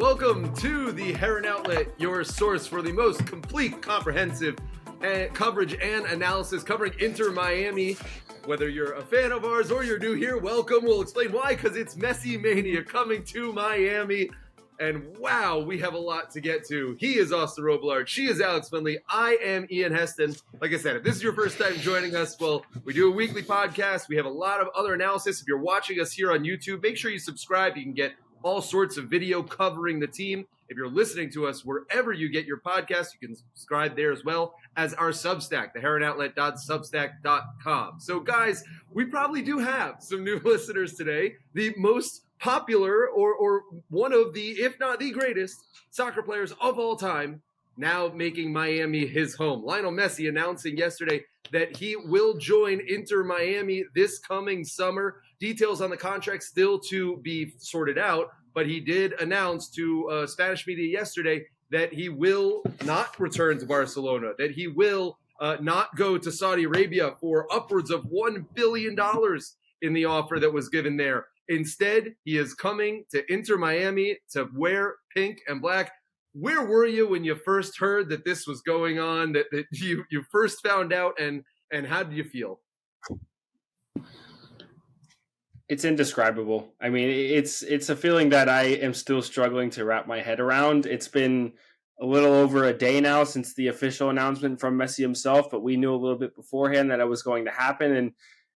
Welcome to the Heron Outlet, your source for the most complete, comprehensive coverage and analysis covering Inter Miami. Whether you're a fan of ours or you're new here, welcome. We'll explain why, because it's Messi Mania coming to Miami. And wow, we have a lot to get to. He is Austin Robillard. She is Alex Finley. I am Ian Heston. Like I said, if this is your first time joining us, well, we do a weekly podcast. We have a lot of other analysis. If you're watching us here on YouTube, make sure you subscribe. You can get all sorts of video covering the team. If you're listening to us wherever you get your podcast, you can subscribe there as well as our Substack, theheronoutlet.substack.com. So guys, we probably do have some new listeners today. The most popular or one of the, if not the greatest, soccer players of all time, now making Miami his home. Lionel Messi announcing yesterday that he will join Inter Miami this coming summer. Details on the contract still to be sorted out, but he did announce to Spanish media yesterday that he will not return to Barcelona, that he will not go to Saudi Arabia for upwards of $1 billion in the offer that was given there. Instead, he is coming to Inter Miami to wear pink and black. Where were you when you first heard that this was going on, that you first found out, and how did you feel? It's indescribable. I mean, it's a feeling that I am still struggling to wrap my head around. It's been a little over a day now since the official announcement from Messi himself, but we knew a little bit beforehand that it was going to happen. And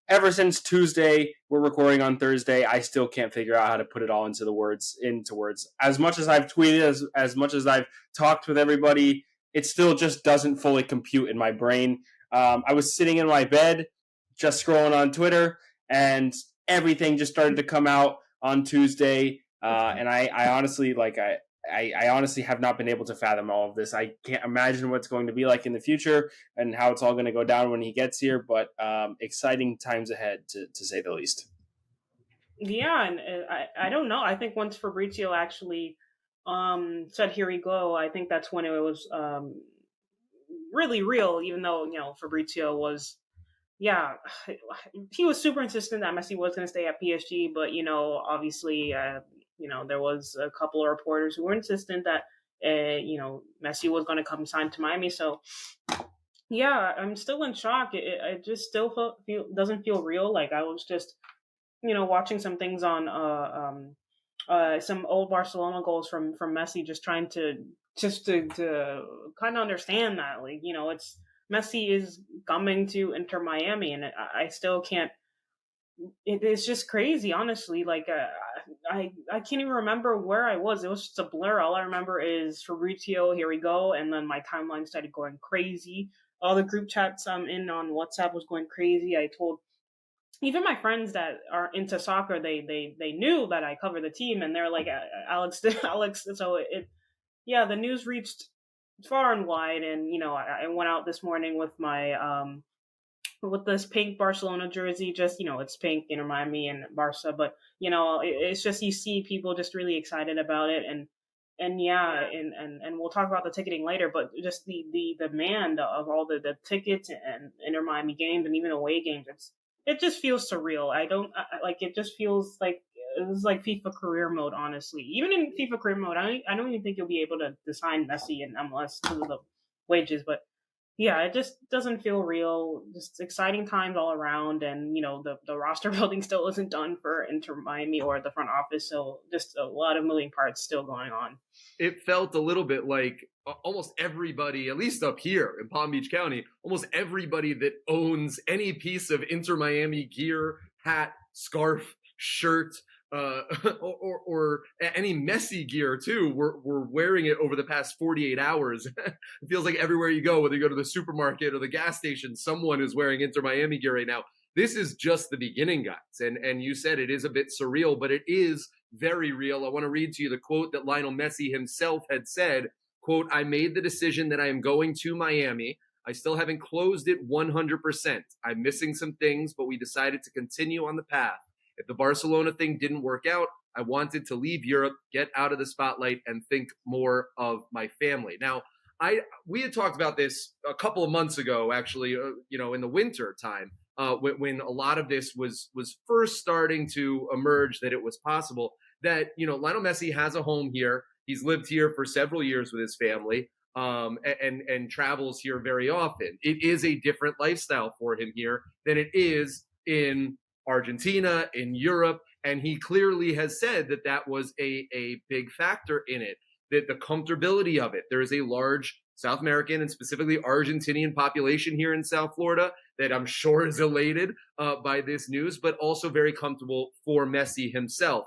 ever since Tuesday, we're recording on Thursday, I still can't figure out how to put it all into words. As much as I've tweeted, as much as I've talked with everybody, it still just doesn't fully compute in my brain. I was sitting in my bed, just scrolling on Twitter, and everything just started to come out on Tuesday. And I honestly, I honestly have not been able to fathom all of this. I can't imagine what's going to be like in the future and how it's all going to go down when he gets here, but exciting times ahead, to say the least. Yeah, and I don't know. I think once Fabrizio actually said, "Here we go," I think that's when it was really real, even though, Fabrizio was, he was super insistent that Messi was going to stay at PSG, but, obviously, there was a couple of reporters who were insistent that, Messi was going to come sign to Miami. So, yeah, I'm still in shock. It just still doesn't feel real. Like I was just, watching some things on some old Barcelona goals from Messi, just trying to kind of understand that, like, it's Messi is coming to Inter Miami, and I still can't. It's just crazy, honestly. Like I can't even remember where I was. It was just a blur. All I remember is Fabrizio, "Here we go," and then my timeline started going crazy. All the group chats I'm in on WhatsApp was going crazy. I told even my friends that are into soccer, they knew that I cover the team, and they're like, Alex. So the news reached far and wide, and I went out this morning with my with this pink Barcelona jersey. Just, it's pink, Inter Miami and Barca, but it's just, you see people just really excited about it, and we'll talk about the ticketing later, but just the demand of all the tickets and Inter Miami games and even away games, it just feels surreal. It just feels like it was like FIFA career mode, honestly. Even in FIFA career mode, I don't even think you'll be able to sign Messi in MLS because of the wages. But yeah, it just doesn't feel real. Just exciting times all around, and the roster building still isn't done for Inter Miami or the front office. So just a lot of moving parts still going on. It felt a little bit like almost everybody, at least up here in Palm Beach County, almost everybody that owns any piece of Inter Miami gear, hat, scarf, shirt, or any Messi gear too, we're wearing it over the past 48 hours. It feels like everywhere you go, whether you go to the supermarket or the gas station, someone is wearing Inter Miami gear right now. This is just the beginning, guys. And you said it is a bit surreal, but it is very real. I want to read to you the quote that Lionel Messi himself had said, quote, "I made the decision that I am going to Miami. I still haven't closed it 100%. I'm missing some things, but we decided to continue on the path. If the Barcelona thing didn't work out, I wanted to leave Europe, get out of the spotlight, and think more of my family." Now, we had talked about this a couple of months ago, actually, in the winter time, when a lot of this was first starting to emerge, that it was possible that, Lionel Messi has a home here. He's lived here for several years with his family, and travels here very often. It is a different lifestyle for him here than it is in Argentina, in Europe, and he clearly has said that that was a big factor in it, that the comfortability of it. There is a large South American and specifically Argentinian population here in South Florida that I'm sure is elated by this news, but also very comfortable for Messi himself.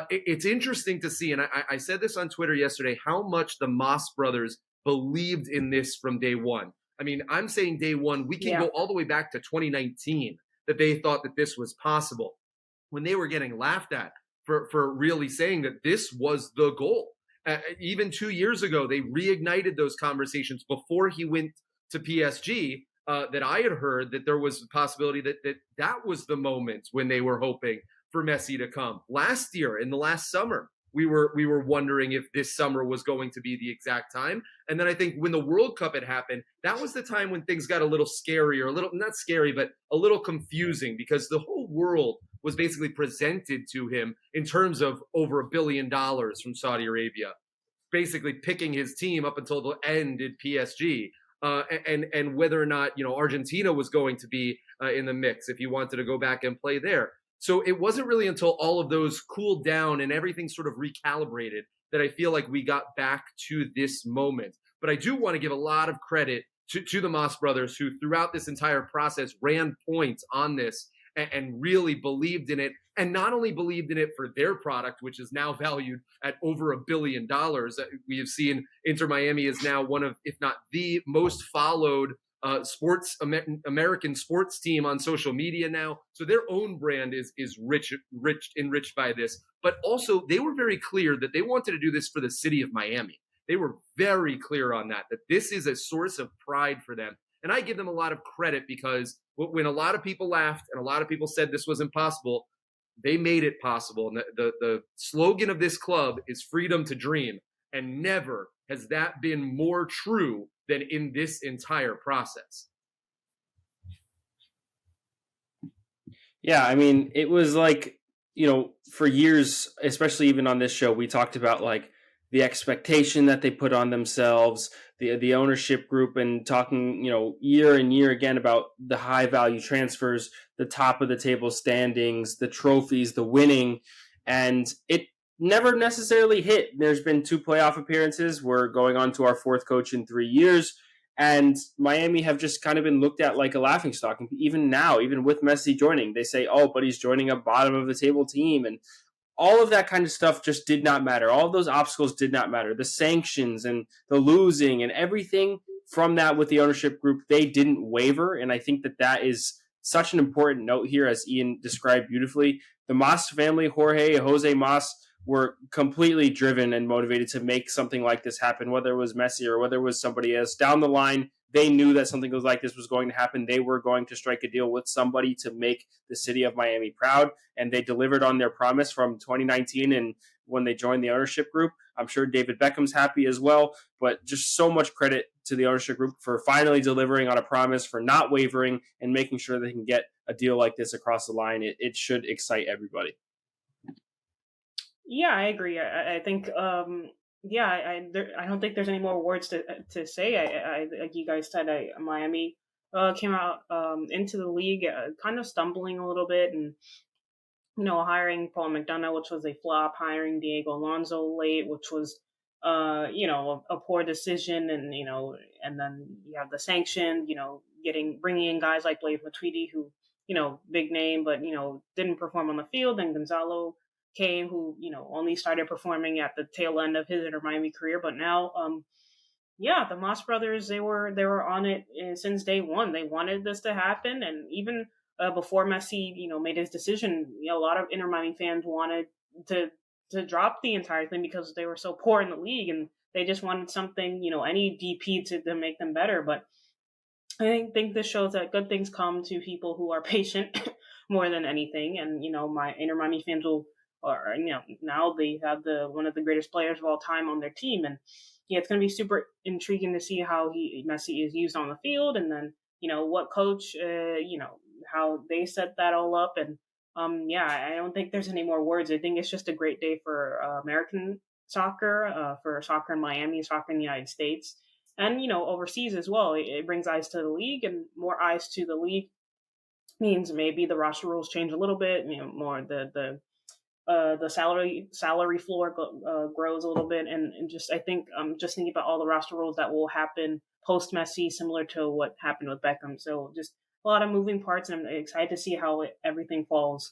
It's interesting to see, and I said this on Twitter yesterday, how much the Moss brothers believed in this from day one. I mean, I'm saying day one, we can go all the way back to 2019 that they thought that this was possible when they were getting laughed at for really saying that this was the goal. Even 2 years ago, they reignited those conversations before he went to PSG. That I had heard that there was a possibility that was the moment when they were hoping for Messi to come. Last year, in the last summer, we were wondering if this summer was going to be the exact time. And then I think when the World Cup had happened, that was the time when things got a little scary, or a little, not scary, but a little confusing, because the whole world was basically presented to him in terms of over $1 billion from Saudi Arabia, basically picking his team up until the end at PSG. And whether or not, Argentina was going to be in the mix if you wanted to go back and play there. So it wasn't really until all of those cooled down and everything sort of recalibrated that I feel like we got back to this moment. But I do want to give a lot of credit to the Moss brothers, who throughout this entire process ran point on this and really believed in it. And not only believed in it for their product, which is now valued at over $1 billion. We have seen Inter Miami is now one of, if not the most followed American sports team on social media now. So their own brand is enriched by this. But also, they were very clear that they wanted to do this for the city of Miami. They were very clear on that this is a source of pride for them. And I give them a lot of credit, because when a lot of people laughed and a lot of people said this was impossible, they made it possible. And the slogan of this club is freedom to dream. And never has that been more true than in this entire process. Yeah, I mean, it was like, for years, especially even on this show, we talked about like the expectation that they put on themselves, the ownership group, and talking, year and year again about the high value transfers, the top of the table standings, the trophies, the winning, and it never necessarily hit. There's been 2 playoff appearances. We're going on to our 4th coach in 3 years. And Miami have just kind of been looked at like a laughingstock. And even now, even with Messi joining, they say, oh, but he's joining a bottom of the table team. And all of that kind of stuff just did not matter. All of those obstacles did not matter. The sanctions and the losing and everything from that with the ownership group, they didn't waver. And I think that is such an important note here, as Ian described beautifully. The Moss family, Jose Moss, were completely driven and motivated to make something like this happen, whether it was Messi or whether it was somebody else. Down the line, they knew that something like this was going to happen. They were going to strike a deal with somebody to make the city of Miami proud, and they delivered on their promise from 2019 and when they joined the ownership group. I'm sure David Beckham's happy as well, but just so much credit to the ownership group for finally delivering on a promise, for not wavering, and making sure they can get a deal like this across the line. It should excite everybody. Yeah, I agree. I think, I don't think there's any more words to say. I like you guys said, Miami came out into the league kind of stumbling a little bit, and hiring Paul McDonough, which was a flop, hiring Diego Alonso late, which was a poor decision, and and then you have the sanction, bringing in guys like Blaise Matuidi, who big name, but didn't perform on the field, and Gonzalo came, who only started performing at the tail end of his Inter Miami career. But now, the Moss brothers, they were on it since day one. They wanted this to happen, and even before Messi, made his decision, a lot of Inter Miami fans wanted to drop the entire thing because they were so poor in the league, and they just wanted something, any DP to make them better. But I think this shows that good things come to people who are patient more than anything, and my Inter Miami fans will. Or now they have one of the greatest players of all time on their team, and it's going to be super intriguing to see how Messi is used on the field, and then what coach, how they set that all up, and I don't think there's any more words. I think it's just a great day for American soccer, for soccer in Miami, soccer in the United States, and overseas as well. It brings eyes to the league, and more eyes to the league means maybe the roster rules change a little bit. More the salary floor grows a little bit, and just I think just thinking about all the roster rules that will happen post Messi, similar to what happened with Beckham. So just a lot of moving parts, and I'm excited to see how everything falls.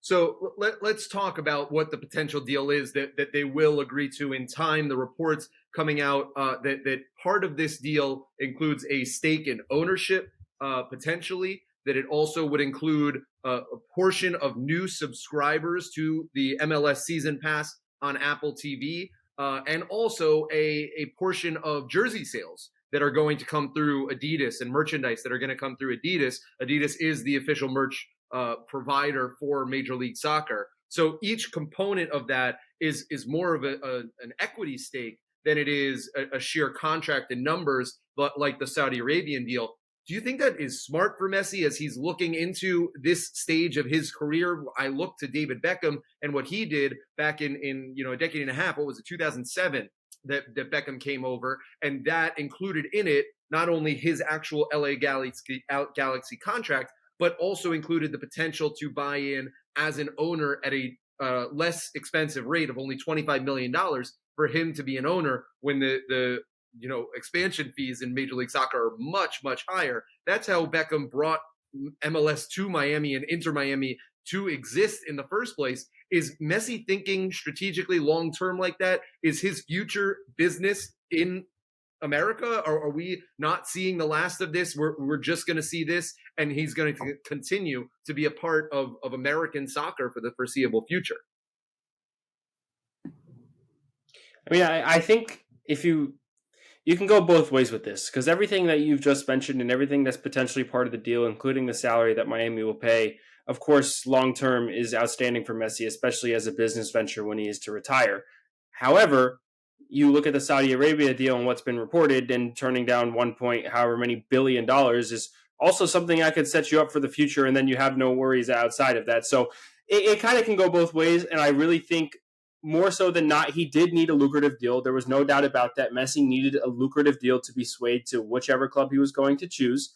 So let's talk about what the potential deal is that they will agree to in time. The reports coming out that part of this deal includes a stake in ownership, potentially, that it also would include a portion of new subscribers to the MLS season pass on Apple TV, and also a portion of jersey sales that are going to come through Adidas and merchandise that are going to come through Adidas. Adidas is the official merch provider for Major League Soccer. So each component of that is more of an equity stake than it is a sheer contract in numbers, but like the Saudi Arabian deal. Do you think that is smart for Messi as he's looking into this stage of his career? I look to David Beckham and what he did back in a decade and a half. What was it, 2007, that Beckham came over, and that included in it not only his actual LA Galaxy contract, but also included the potential to buy in as an owner at a less expensive rate of only $25 million for him to be an owner when the expansion fees in Major League Soccer are much, much higher. That's how Beckham brought MLS to Miami and Inter Miami to exist in the first place. Is Messi thinking strategically long-term like that? Is his future business in America? Or are we not seeing the last of this? We're just going to see this, and he's going to continue to be a part of American soccer for the foreseeable future. I mean, I think if you can go both ways with this, because everything that you've just mentioned and everything that's potentially part of the deal, including the salary that Miami will pay, of course, long-term is outstanding for Messi, especially as a business venture when he is to retire. However, you look at the Saudi Arabia deal and what's been reported, and turning down however many billion dollars is also something that could set you up for the future, and then you have no worries outside of that. So it kind of can go both ways, and I really think more so than not, he did need a lucrative deal. There was no doubt about that. Messi needed a lucrative deal to be swayed to whichever club he was going to choose.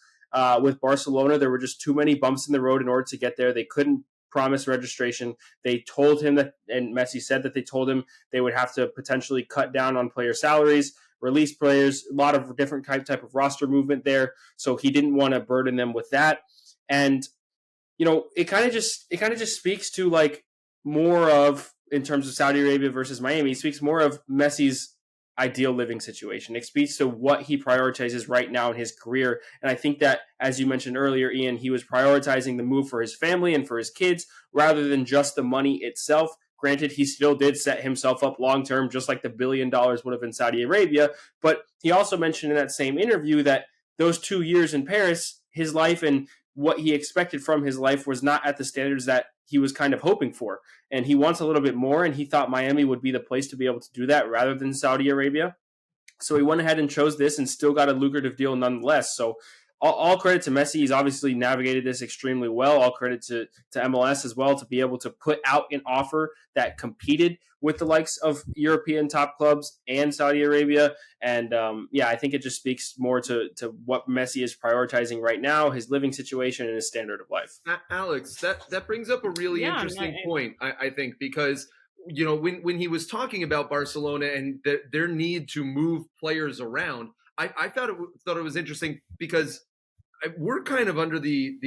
With Barcelona, there were just too many bumps in the road in order to get there. They couldn't promise registration. They told him that, and Messi said that they told him they would have to potentially cut down on player salaries, release players, a lot of different type of roster movement there. So he didn't want to burden them with that. And, it kind of just speaks to like more of, in terms of Saudi Arabia versus Miami, speaks more of Messi's ideal living situation. It speaks to what he prioritizes right now in his career. And I think that, as you mentioned earlier, Ian, he was prioritizing the move for his family and for his kids rather than just the money itself. Granted, he still did set himself up long-term, just like the $1 billion would have in Saudi Arabia. But he also mentioned in that same interview that those 2 years in Paris, his life and what he expected from his life was not at the standards that he was kind of hoping for. And he wants a little bit more, and he thought Miami would be the place to be able to do that rather than Saudi Arabia. So he went ahead and chose this and still got a lucrative deal nonetheless. So all credit to Messi. He's obviously navigated this extremely well. All credit to MLS as well to be able to put out an offer that competed with the likes of European top clubs and Saudi Arabia. And I think it just speaks more to what Messi is prioritizing right now, his living situation and his standard of life. Alex, that brings up a really interesting point, I think, because when he was talking about Barcelona and their need to move players around, I thought it was interesting because we're kind of under the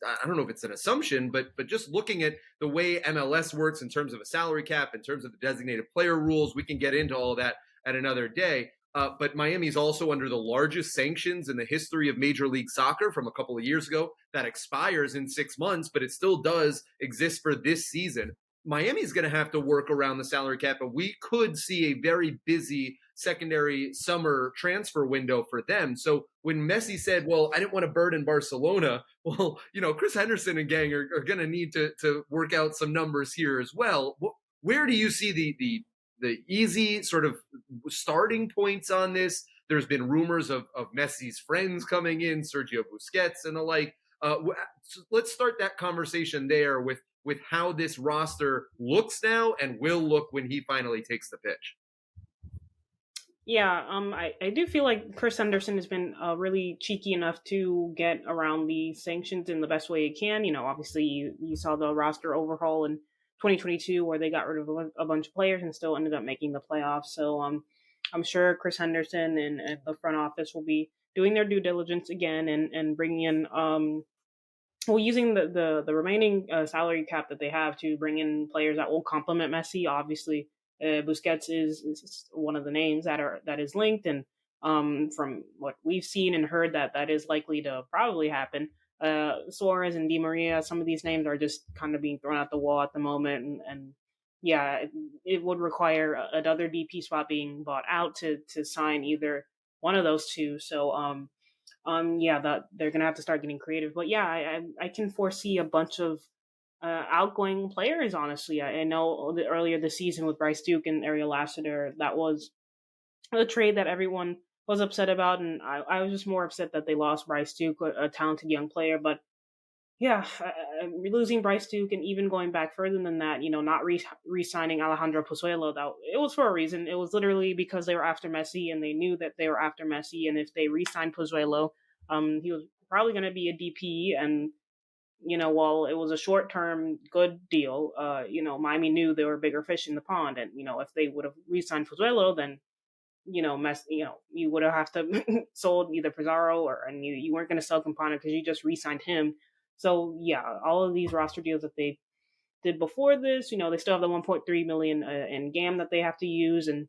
I don't know if it's an assumption, but just looking at the way MLS works in terms of a salary cap, in terms of the designated player rules, we can get into all of that at another day. But Miami's also under the largest sanctions in the history of Major League Soccer from a couple of years ago that expires in 6 months, but it still does exist for this season. Miami's going to have to work around the salary cap, and we could see a very busy secondary summer transfer window for them. So when Messi said, well, I didn't want to burden Barcelona, well, Chris Henderson and gang are going to need to work out some numbers here as well. Where do you see the easy sort of starting points on this? There's been rumors of Messi's friends coming in, Sergio Busquets and the like. Let's start that conversation there with with how this roster looks now and will look when he finally takes the pitch. Yeah, I do feel like Chris Henderson has been really cheeky enough to get around the sanctions in the best way he can. Obviously, you saw the roster overhaul in 2022 where they got rid of a bunch of players and still ended up making the playoffs. So I'm sure Chris Henderson and the front office will be doing their due diligence again and bringing in using the remaining salary cap that they have to bring in players that will complement Messi. Obviously, Busquets is one of the names that is linked, and from what we've seen and heard, that is likely to probably happen. Suarez and Di Maria, some of these names are just kind of being thrown at the wall at the moment, and yeah, it would require another DP spot being bought out to sign either one of those two. So yeah, that they're gonna have to start getting creative. But yeah, I can foresee a bunch of outgoing players. Honestly, I know earlier this season with Bryce Duke and Ariel Lassiter, that was a trade that everyone was upset about, and I was just more upset that they lost Bryce Duke, a talented young player. But yeah, losing Bryce Duke and even going back further than that, not re-signing Alejandro Pozuelo, that it was for a reason. It was literally because they were after Messi and they knew that they were after Messi, and if they re-signed Pozuelo, he was probably going to be a DP, and while it was a short-term good deal, Miami knew there were bigger fish in the pond, and if they would have re-signed Pozuelo, then you would have to sold either Pizarro and you weren't going to sell Campana because you just re-signed him. So yeah, all of these roster deals that they did before this, they still have the 1.3 million in GAM that they have to use, and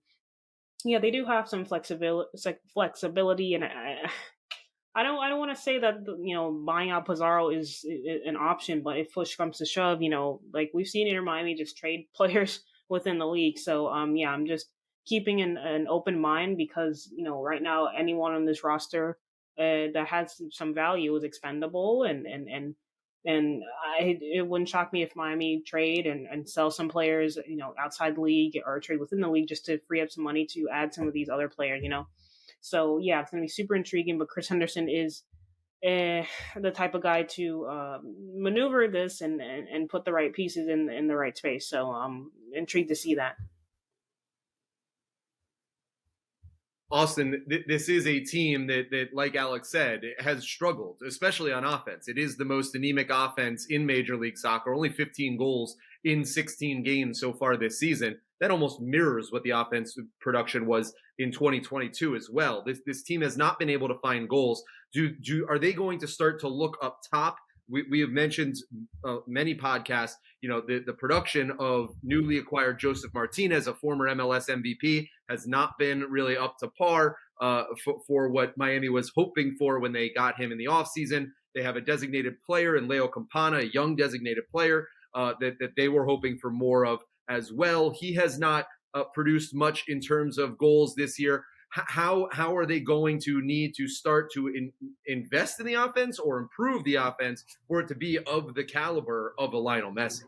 yeah, they do have some flexibility, and I don't want to say that buying out Pizarro is an option, but if push comes to shove, like we've seen Inter Miami just trade players within the league. So yeah, I'm just keeping an open mind because right now anyone on this roster that has some value is expendable, and it wouldn't shock me if Miami trade and sell some players outside the league or trade within the league just to free up some money to add some of these other players. So yeah, it's gonna be super intriguing. But Chris Henderson is the type of guy to maneuver this and put the right pieces in the right space. So I'm intrigued to see that. Austin, this is a team that, like Alex said, has struggled, especially on offense. It is the most anemic offense in Major League Soccer, only 15 goals in 16 games so far this season. That almost mirrors what the offensive production was in 2022 as well. This team has not been able to find goals. Are they going to start to look up top? We have mentioned many podcasts, the production of newly acquired Joseph Martinez, a former MLS MVP, has not been really up to par for what Miami was hoping for when they got him in the offseason. They have a designated player in Leo Campana, a young designated player that they were hoping for more of as well. He has not produced much in terms of goals this year. How are they going to need to start to invest in the offense or improve the offense for it to be of the caliber of a Lionel Messi?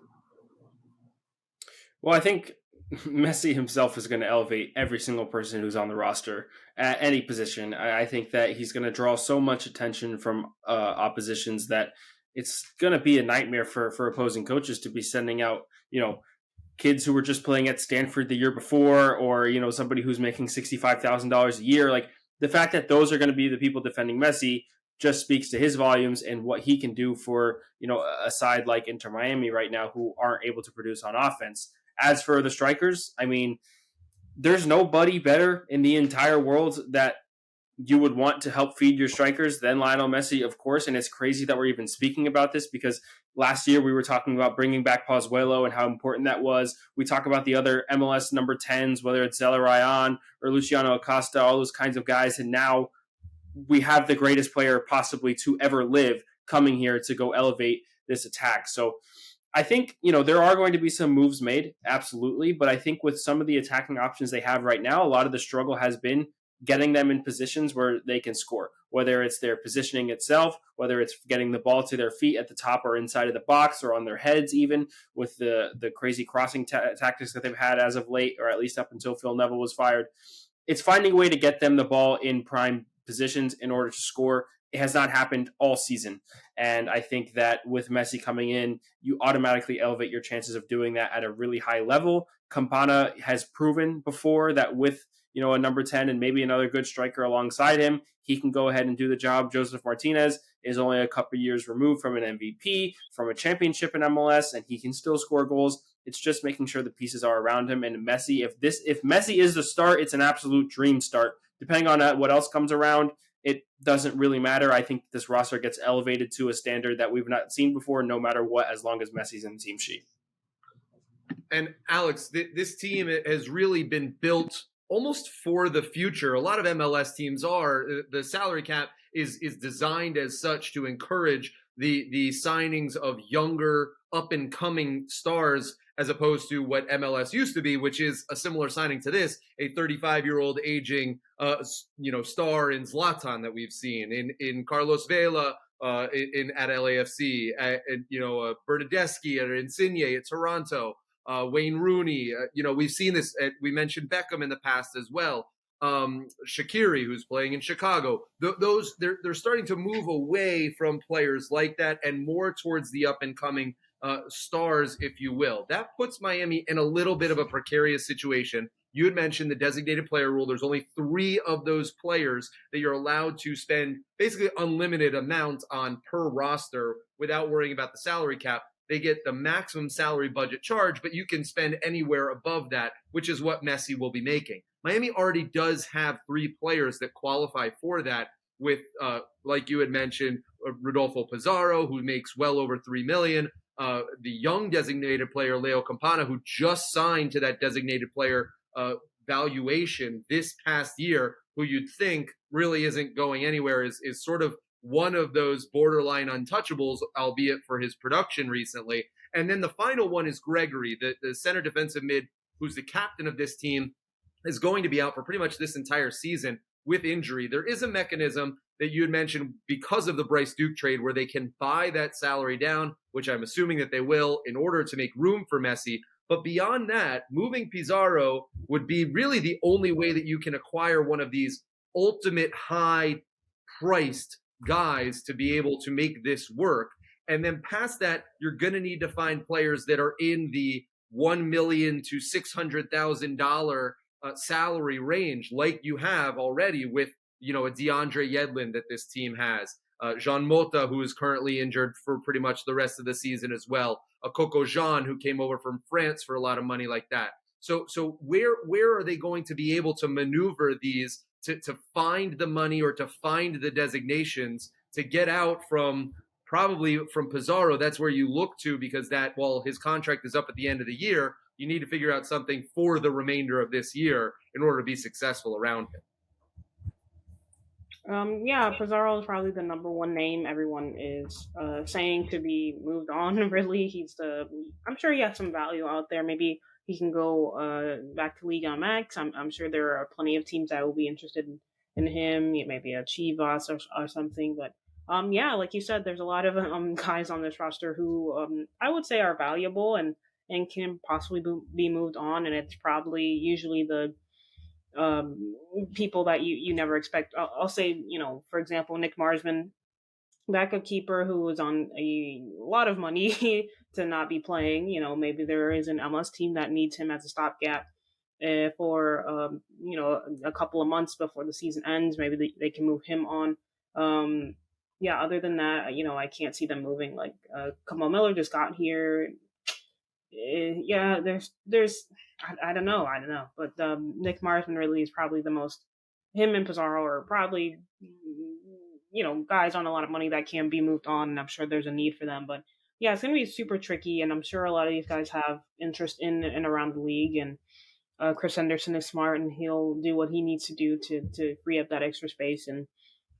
Well, I think Messi himself is going to elevate every single person who's on the roster at any position. I think that he's going to draw so much attention from oppositions that it's going to be a nightmare for opposing coaches to be sending out, kids who were just playing at Stanford the year before, or, somebody who's making $65,000 a year. Like, the fact that those are going to be the people defending Messi just speaks to his volumes and what he can do for, a side like Inter Miami right now who aren't able to produce on offense. As for the strikers, I mean, there's nobody better in the entire world that you would want to help feed your strikers than Lionel Messi, of course. And it's crazy that we're even speaking about this because last year we were talking about bringing back Pozuelo and how important that was. We talk about the other MLS number 10s, whether it's Zelarayan or Luciano Acosta, all those kinds of guys. And now we have the greatest player possibly to ever live coming here to go elevate this attack. So I think, there are going to be some moves made, absolutely. But I think with some of the attacking options they have right now, a lot of the struggle has been getting them in positions where they can score, whether it's their positioning itself, whether it's getting the ball to their feet at the top or inside of the box or on their heads, even with the crazy crossing tactics that they've had as of late, or at least up until Phil Neville was fired. It's finding a way to get them the ball in prime positions in order to score it has not happened all season. And I think that with Messi coming in, you automatically elevate your chances of doing that at a really high level. Campana has proven before that with a number 10 and maybe another good striker alongside him, he can go ahead and do the job. Joseph Martinez is only a couple years removed from an MVP, from a championship in MLS, and he can still score goals. It's just making sure the pieces are around him. And Messi, if Messi is the start, it's an absolute dream start. Depending on what else comes around, it doesn't really matter. I think this roster gets elevated to a standard that we've not seen before, no matter what, as long as Messi's in the team sheet. And Alex, this team has really been built almost for the future. A lot of MLS teams are. The salary cap is designed as such to encourage the signings of younger, up-and-coming stars, as opposed to what MLS used to be, which is a similar signing to this, a 35-year-old aging star in Zlatan that we've seen, in Carlos Vela at LAFC, Bernadeschi at Insigne at Toronto, Wayne Rooney. We've seen this. We mentioned Beckham in the past as well. Shaqiri, who's playing in Chicago. They're starting to move away from players like that and more towards the up-and-coming stars, if you will. That puts Miami in a little bit of a precarious situation. You had mentioned the designated player rule. There's only 3 of those players that you're allowed to spend basically unlimited amount on per roster without worrying about the salary cap. They get the maximum salary budget charge, but you can spend anywhere above that, which is what Messi will be making. Miami already does have 3 players that qualify for that with, like you had mentioned, Rodolfo Pizarro, who makes well over $3 million. The young designated player, Leo Campana, who just signed to that designated player valuation this past year, who you'd think really isn't going anywhere, is sort of one of those borderline untouchables, albeit for his production recently. And then the final one is Gregory, the center defensive mid, who's the captain of this team, is going to be out for pretty much this entire season with injury. There is a mechanism that you had mentioned because of the Bryce Duke trade where they can buy that salary down, which I'm assuming that they will, in order to make room for Messi. But beyond that, moving Pizarro would be really the only way that you can acquire one of these ultimate high-priced guys to be able to make this work. And then past that, you're going to need to find players that are in the $1 million to $600,000 salary range, like you have already with, a DeAndre Yedlin that this team has, Jean Mota, who is currently injured for pretty much the rest of the season as well, a Coco Jean, who came over from France for a lot of money like that. So where are they going to be able to maneuver these to find the money or to find the designations to get out from probably from Pizarro? That's where you look to, because while his contract is up at the end of the year, you need to figure out something for the remainder of this year in order to be successful around him. Pizarro is probably the number one name everyone is saying to be moved on. Really, I'm sure he has some value out there. Maybe he can go back to Liga Max. I'm sure there are plenty of teams that will be interested in him. Maybe a Chivas or something. But like you said, there's a lot of guys on this roster who I would say are valuable and can possibly be moved on. And it's probably usually the people that you never expect. I'll say, for example, Nick Marsman, backup keeper who was on a lot of money to not be playing. Maybe there is an MLS team that needs him as a stopgap for a couple of months before the season ends. Maybe they can move him on. Other than that, I can't see them moving. Like Kamal Miller just got here. There's I don't know, but Nick Marsman really is probably the most. Him and Pizarro are probably guys on a lot of money that can be moved on, and I'm sure there's a need for them. But yeah, it's going to be super tricky, and I'm sure a lot of these guys have interest in and around the league. And Chris Henderson is smart, and he'll do what he needs to do to free up that extra space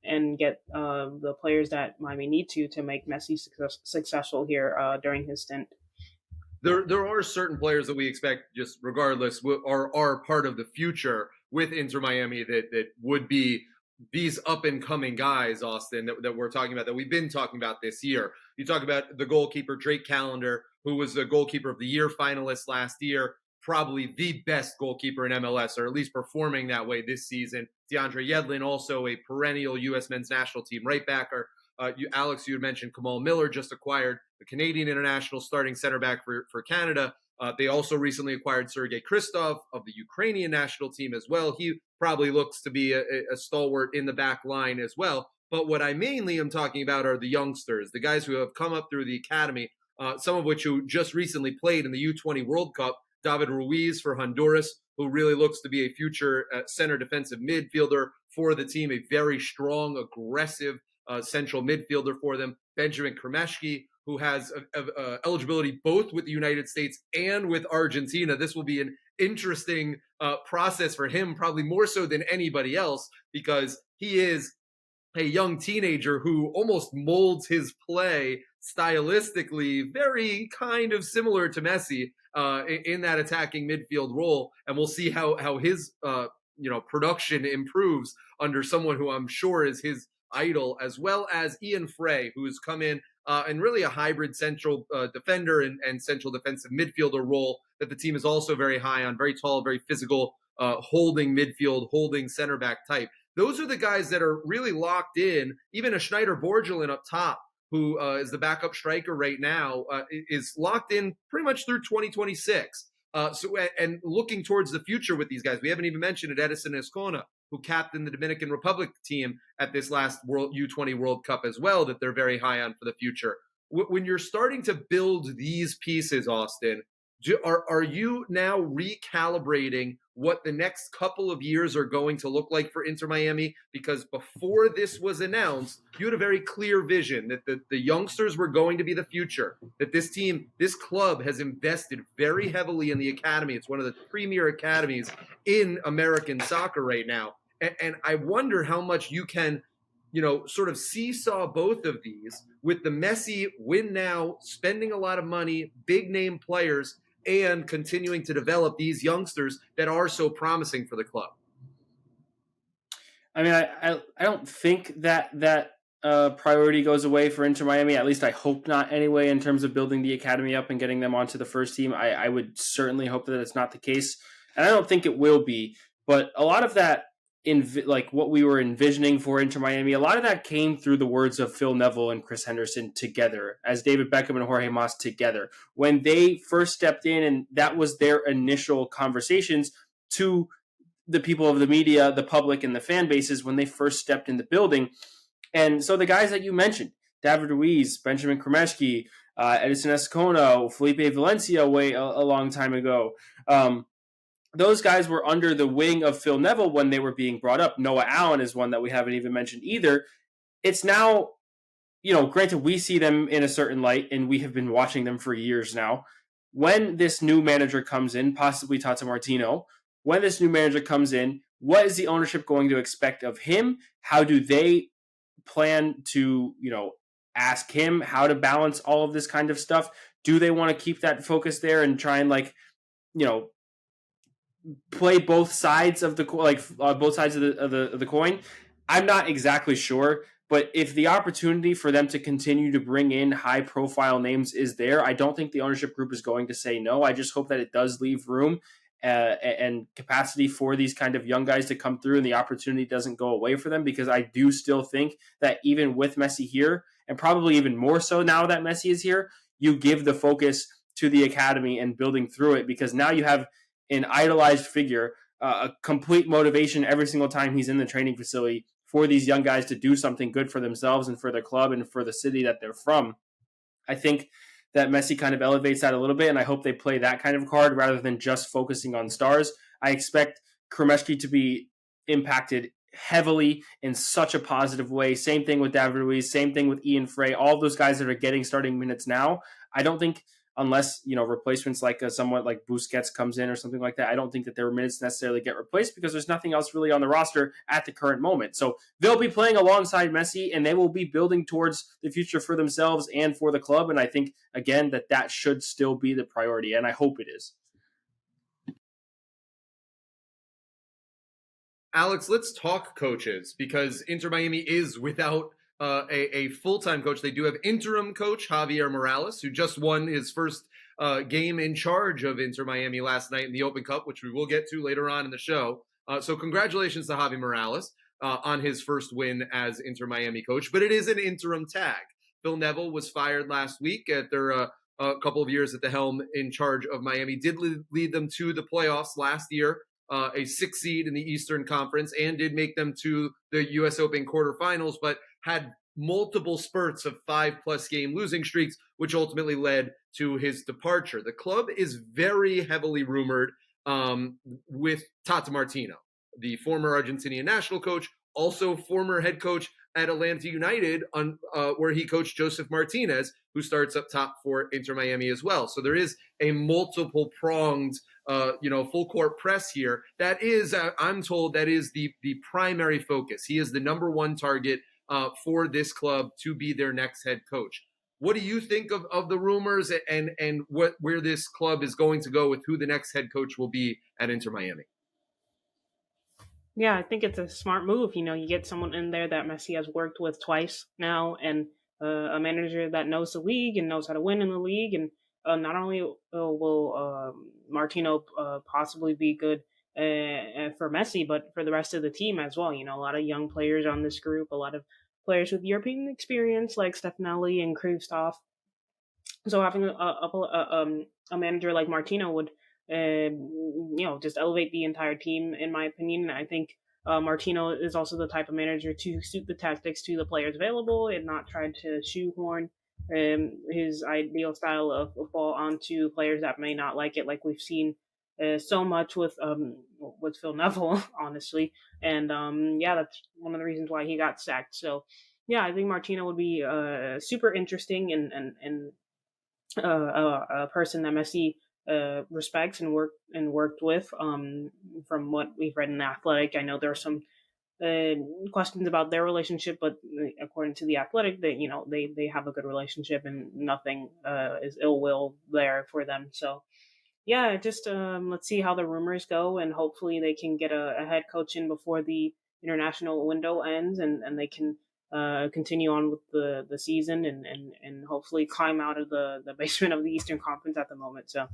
and get the players that Miami need to make Messi successful here during his stint. There are certain players that we expect, just regardless, are part of the future with Inter Miami that would be these up-and-coming guys, Austin, that we're talking about, that we've been talking about this year. You talk about the goalkeeper, Drake Callender, who was the goalkeeper of the year finalist last year, probably the best goalkeeper in MLS, or at least performing that way this season. DeAndre Yedlin, also a perennial U.S. men's national team right backer. Alex, you had mentioned Kamal Miller just acquired the Canadian international starting center back for Canada. They also recently acquired Sergei Kristov of the Ukrainian national team as well. He probably looks to be a stalwart in the back line as well. But what I mainly am talking about are the youngsters, the guys who have come up through the academy, some of which who just recently played in the U20 World Cup. David Ruiz for Honduras, who really looks to be a future center defensive midfielder for the team, a very strong, aggressive central midfielder for them. Benjamin Kremeshki, who has eligibility both with the United States and with Argentina. This will be an interesting process for him, probably more so than anybody else, because he is a young teenager who almost molds his play stylistically very kind of similar to Messi in that attacking midfield role. And we'll see how his production improves under someone who I'm sure is his idol, as well as Ian Frey, who's come in and really a hybrid central defender and central defensive midfielder role that the team is also very high on, very tall, very physical, holding midfield, holding center back type. Those are the guys that are really locked in. Even a Schneider Borgelin up top, who is the backup striker right now, is locked in pretty much through 2026. And looking towards the future with these guys, we haven't even mentioned it, Edison Escona, who captained the Dominican Republic team at this last U20 World Cup as well, that they're very high on for the future. When you're starting to build these pieces, Austin, are you now recalibrating what the next couple of years are going to look like for Inter Miami? Because before this was announced, you had a very clear vision that the youngsters were going to be the future, that this team, this club has invested very heavily in the academy. It's one of the premier academies in American soccer right now. And I wonder how much you can, sort of seesaw both of these with the Messi win now, spending a lot of money, big name players, and continuing to develop these youngsters that are so promising for the club. I mean, I don't think that priority goes away for Inter Miami. At least I hope not anyway, in terms of building the academy up and getting them onto the first team. I would certainly hope that it's not the case. And I don't think it will be. But a lot of that, like what we were envisioning for Inter Miami, a lot of that came through the words of Phil Neville and Chris Henderson together, as David Beckham and Jorge Mas together, when they first stepped in, and that was their initial conversations to the people of the media, the public, and the fan bases when they first stepped in the building. And so the guys that you mentioned, David Ruiz, Benjamin Kremeshki, Edison Escona, Felipe Valencia a long time ago, those guys were under the wing of Phil Neville when they were being brought up. Noah Allen is one that we haven't even mentioned either. It's now, granted, we see them in a certain light, and we have been watching them for years now. When this new manager comes in, possibly Tata Martino, when this new manager comes in, what is the ownership going to expect of him? How do they plan to, ask him how to balance all of this kind of stuff? Do they want to keep that focus there and try and play both sides of the both sides of the coin? I'm not exactly sure, but if the opportunity for them to continue to bring in high profile names is there, I don't think the ownership group is going to say no. I just hope that it does leave room and capacity for these kind of young guys to come through, and the opportunity doesn't go away for them, because I do still think that even with Messi here, and probably even more so now that Messi is here, you give the focus to the academy and building through it, because now you have an idolized figure, a complete motivation every single time he's in the training facility for these young guys to do something good for themselves and for their club and for the city that they're from. I think that Messi kind of elevates that a little bit, and I hope they play that kind of card rather than just focusing on stars. I expect Kremeshki to be impacted heavily in such a positive way. Same thing with David Ruiz, same thing with Ian Frey, all those guys that are getting starting minutes now. I don't think, unless, replacements like somewhat like Busquets comes in or something like that, I don't think that their minutes necessarily get replaced, because there's nothing else really on the roster at the current moment. So they'll be playing alongside Messi, and they will be building towards the future for themselves and for the club. And I think, again, that should still be the priority, and I hope it is. Alex, let's talk coaches, because Inter Miami is without a full-time coach. They do have interim coach Javier Morales, who just won his first game in charge of Inter Miami last night in the Open Cup, which we will get to later on in the show. So congratulations to Javi Morales on his first win as Inter Miami coach, but it is an interim tag. Phil Neville was fired last week after a couple of years at the helm in charge of Miami, did lead them to the playoffs last year, a 6th seed in the Eastern Conference, and did make them to the U.S. Open quarterfinals, but had multiple spurts of 5+ game losing streaks, which ultimately led to his departure. The club is very heavily rumored with Tata Martino, the former Argentinian national coach, also former head coach at Atlanta United, where he coached Joseph Martinez, who starts up top for Inter Miami as well. So there is a multiple-pronged, full court press here. That is, I'm told, that is the primary focus. He is the number one target for this club to be their next head coach. What do you think of the rumors and where this club is going to go with who the next head coach will be at Inter Miami? Yeah, I think it's a smart move. You get someone in there that Messi has worked with twice now, and a manager that knows the league and knows how to win in the league. And not only will Martino possibly be good for Messi, but for the rest of the team as well. A lot of young players on this group, a lot of players with European experience like Stefanelli and Kristoff. So having a manager like Martino would just elevate the entire team, in my opinion. I think Martino is also the type of manager to suit the tactics to the players available and not try to shoehorn his ideal style of football onto players that may not like it, like we've seen so much with Phil Neville, honestly. And that's one of the reasons why he got sacked. So yeah, I think Martino would be super interesting and a person that Messi respects and worked with. From what we've read in The Athletic, I know there are some questions about their relationship, but according to The Athletic, they have a good relationship and nothing is ill will there for them. So yeah, just let's see how the rumors go, and hopefully they can get a head coach in before the international window ends, and they can continue on with the season and hopefully climb out of the basement of the Eastern Conference at the moment. So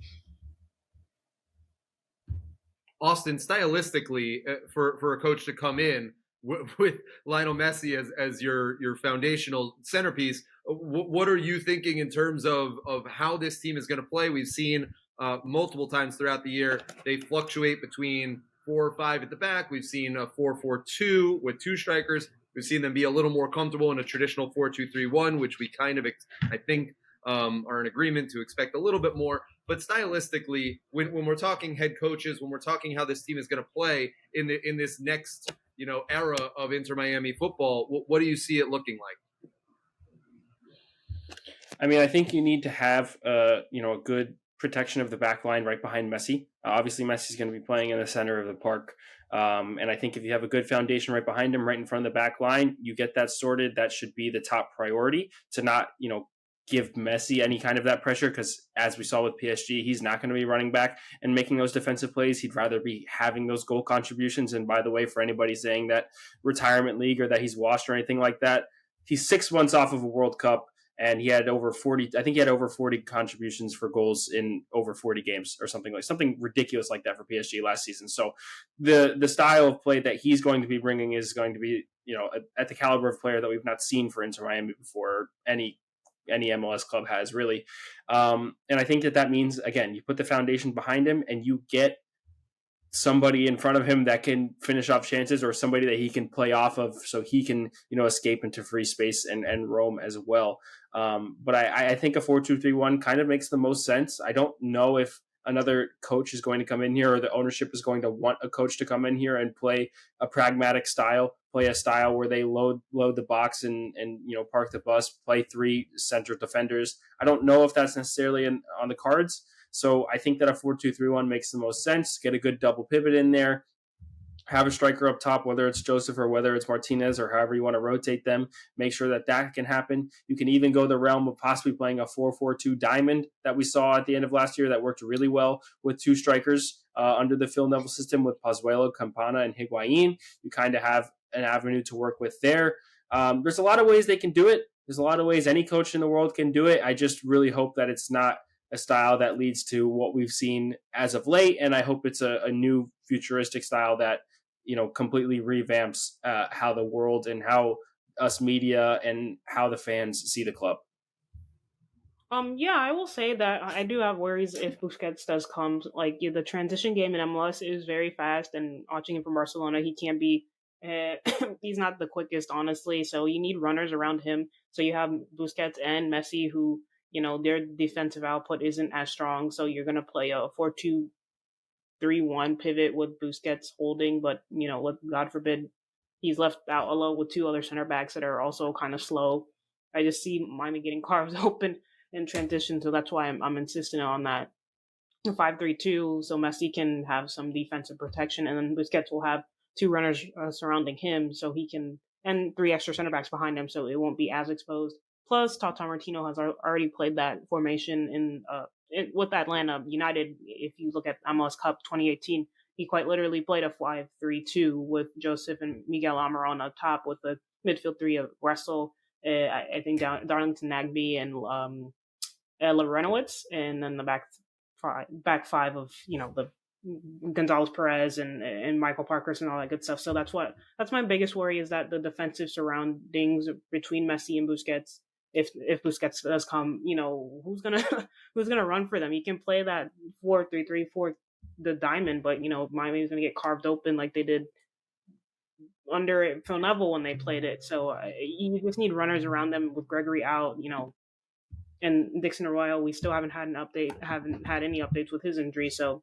Austin, stylistically, for a coach to come in with Lionel Messi as your foundational centerpiece, what are you thinking in terms of how this team is going to play? We've seen multiple times throughout the year they fluctuate between 4 or 5 at the back. We've seen a 4-4-2 with 2 strikers. We've seen them be a little more comfortable in a traditional 4-2-3-1, which we kind of, I think, are in agreement to expect a little bit more. But stylistically, when we're talking head coaches, when we're talking how this team is going to play in this next era of Inter Miami football, what do you see it looking like? I mean, I think you need to have a good protection of the back line right behind Messi. Obviously, Messi's going to be playing in the center of the park. And I think if you have a good foundation right behind him, right in front of the back line, you get that sorted. That should be the top priority, to not, give Messi any kind of that pressure, because as we saw with PSG, he's not going to be running back and making those defensive plays. He'd rather be having those goal contributions. And by the way, for anybody saying that retirement league or that he's washed or anything like that, he's 6 months off of a World Cup. And he had over 40, I think he had over 40 contributions for goals in over 40 games or something ridiculous like that for PSG last season. So the style of play that he's going to be bringing is going to be, at the caliber of player that we've not seen for Inter Miami before, any MLS club has, really. And I think that means, again, you put the foundation behind him and you get somebody in front of him that can finish off chances, or somebody that he can play off of so he can, escape into free space and roam as well. But I think a 4-2-3-1 kind of makes the most sense. I don't know if another coach is going to come in here, or the ownership is going to want a coach to come in here and play a pragmatic style, play a style where they load the box and park the bus, play 3 center defenders. I don't know if that's necessarily on the cards. So I think that a 4-2-3-1 makes the most sense. Get a good double pivot in there. Have a striker up top, whether it's Joseph or whether it's Martinez, or however you want to rotate them. Make sure that can happen. You can even go the realm of possibly playing a 4-4-2 diamond that we saw at the end of last year that worked really well with 2 strikers under the Phil Neville system with Pozuelo, Campana, and Higuain. You kind of have an avenue to work with there. There's a lot of ways they can do it. There's a lot of ways any coach in the world can do it. I just really hope that it's not a style that leads to what we've seen as of late. And I hope it's a new futuristic style that, completely revamps how the world and how us media and how the fans see the club. Yeah, I will say that I do have worries if Busquets does come. Like the transition game in MLS is very fast, and watching him from Barcelona, he can't be. He's not the quickest, honestly. So you need runners around him. So you have Busquets and Messi, who their defensive output isn't as strong. So you're gonna play a 4-2-3-1 pivot with Busquets holding, but God forbid he's left out alone with two other center backs that are also kind of slow. I just see Miami getting carved open in transition, so that's why I'm insisting on that 5-3-2, so Messi can have some defensive protection, and then Busquets will have two runners surrounding him, so he can, and three extra center backs behind him, so it won't be as exposed. Plus, Tata Martino has already played that formation with Atlanta United. If you look at MLS Cup 2018, he quite literally played a 5-3-2 with Joseph and Miguel Almiron up top, with the midfield three of Russell, I think Darlington Nagby and Lorenowitz, and then the back five of the Gonzalez Perez and Michael Parkers and all that good stuff. So that's my biggest worry, is that the defensive surroundings between Messi and Busquets. If Busquets does come, who's gonna run for them? You can play that 4-3-3 for the diamond, but Miami's gonna get carved open like they did under Phil Neville when they played it. So you just need runners around them. With Gregory out, and Dixon Arroyo, we still haven't had any updates with his injury. So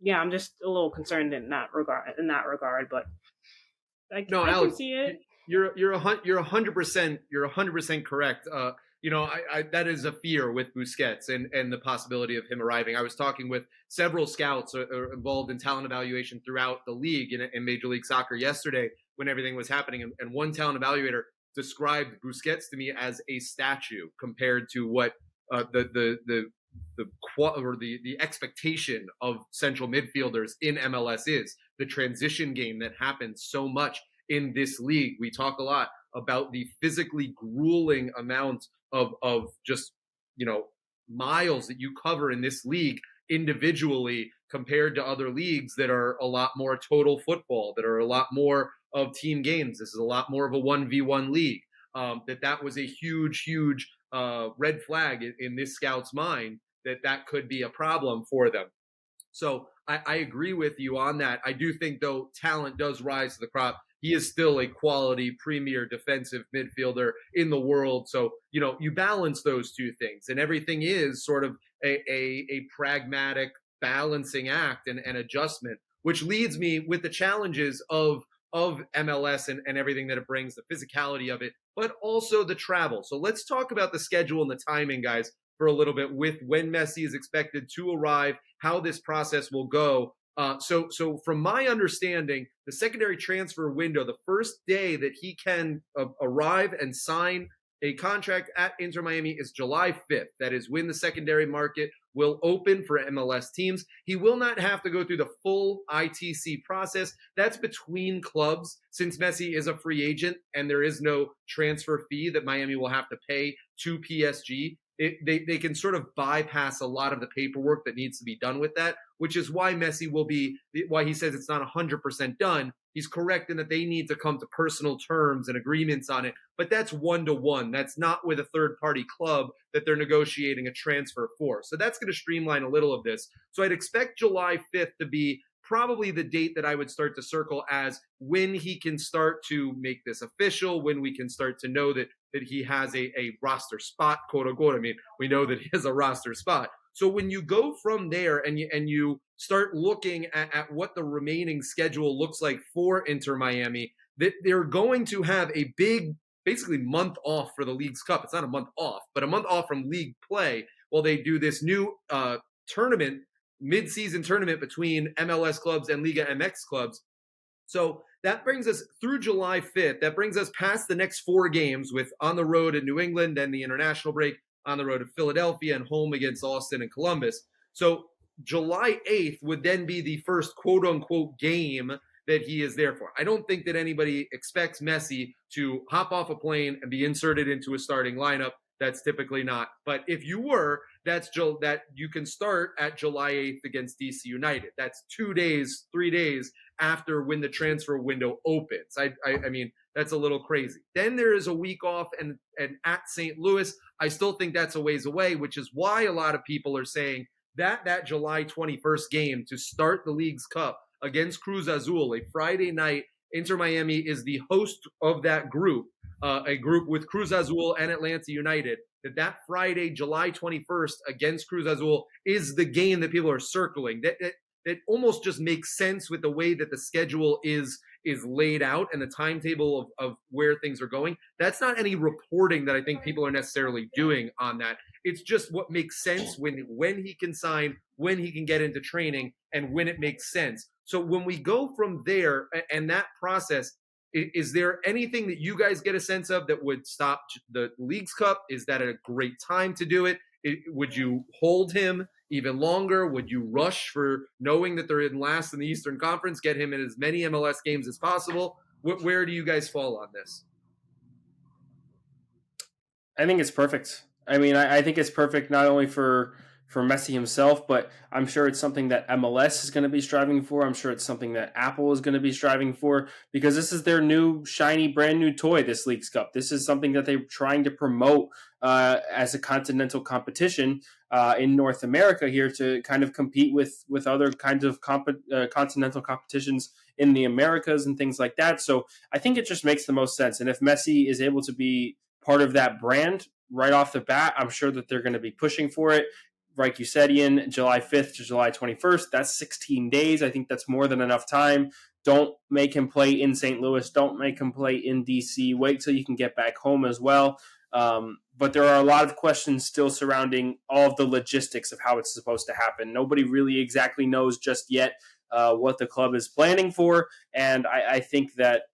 yeah, I'm just a little concerned in that regard. But I Alex, can see it. You're 100% correct. That is a fear with Busquets and the possibility of him arriving. I was talking with several scouts involved in talent evaluation throughout the league in Major League Soccer yesterday when everything was happening, and one talent evaluator described Busquets to me as a statue compared to what the expectation of central midfielders in MLS is. The transition game that happens so much in this league. We talk a lot about the physically grueling amount of just miles that you cover in this league individually compared to other leagues that are a lot more total football, that are a lot more of team games. This is a lot more of a 1v1 league. That was a huge red flag in this scout's mind, that could be a problem for them. So I agree with you on that. I do think, though, talent does rise to the crop. He is still a quality premier defensive midfielder in the world. So, you balance those two things, and everything is sort of a pragmatic balancing act and adjustment, which leads me with the challenges of MLS and everything that it brings, the physicality of it, but also the travel. So let's talk about the schedule and the timing, guys, for a little bit, with when Messi is expected to arrive, how this process will go. So from my understanding, the secondary transfer window, the first day that he can arrive and sign a contract at Inter Miami, is July 5th. That is when the secondary market will open for MLS teams. He will not have to go through the full ITC process. That's between clubs, since Messi is a free agent and there is no transfer fee that Miami will have to pay to PSG. They can sort of bypass a lot of the paperwork that needs to be done with that, which is why why he says it's not 100% done. He's correct in that they need to come to personal terms and agreements on it, but that's one-to-one. That's not with a third-party club that they're negotiating a transfer for. So that's going to streamline a little of this. So I'd expect July 5th to be probably the date that I would start to circle as when he can start to make this official, when we can start to know that he has a roster spot, quote unquote. I mean, we know that he has a roster spot. So when you go from there and you start looking at what the remaining schedule looks like for Inter Miami, that they're going to have a big, basically, month off for the League's Cup. It's not a month off, but a month off from league play while they do this new tournament, mid-season tournament between MLS clubs and Liga MX clubs. So that brings us through July 5th. That brings us past the next 4 games, with on the road in New England and the international break, on the road to Philadelphia, and home against Austin and Columbus. So July 8th would then be the first quote-unquote game that he is there for. I don't think that anybody expects Messi to hop off a plane and be inserted into a starting lineup. That's typically not. But if you were, that you can start at July 8th against DC United. That's 2 days, 3 days after when the transfer window opens. I mean, that's a little crazy. Then there is a week off and at St. Louis. I still think that's a ways away, which is why a lot of people are saying that July 21st game to start the League's Cup against Cruz Azul, a Friday night. Inter Miami is the host of that group, a group with Cruz Azul and Atlanta United. That Friday, July 21st against Cruz Azul is the game that people are circling. That almost just makes sense with the way that the schedule is laid out and the timetable of where things are going. That's not any reporting that I think people are necessarily doing on that. It's just what makes sense when he can sign, when he can get into training, and when it makes sense. So when we go from there and that process, is there anything that you guys get a sense of that would stop the League's Cup? Is that a great time to do it? Would you hold him even longer? Would you rush for knowing that they're in last in the Eastern Conference, get him in as many MLS games as possible? Where do you guys fall on this? I think it's perfect. I mean, I think it's perfect not only for Messi himself, but I'm sure it's something that MLS is going to be striving for. I'm sure it's something that Apple is going to be striving for, because this is their new, shiny, brand new toy, this Leagues Cup. This is something that they're trying to promote as a continental competition in North America here to kind of compete with other kinds of continental competitions in the Americas and things like that. So I think it just makes the most sense. And if Messi is able to be part of that brand right off the bat, I'm sure that they're going to be pushing for it. Like you said, Ian, July 5th to July 21st, that's 16 days. I think that's more than enough time. Don't make him play in St. Louis. Don't make him play in D.C. Wait till you can get back home as well. But there are a lot of questions still surrounding all of the logistics of how it's supposed to happen. Nobody really exactly knows just yet what the club is planning for. And I think that,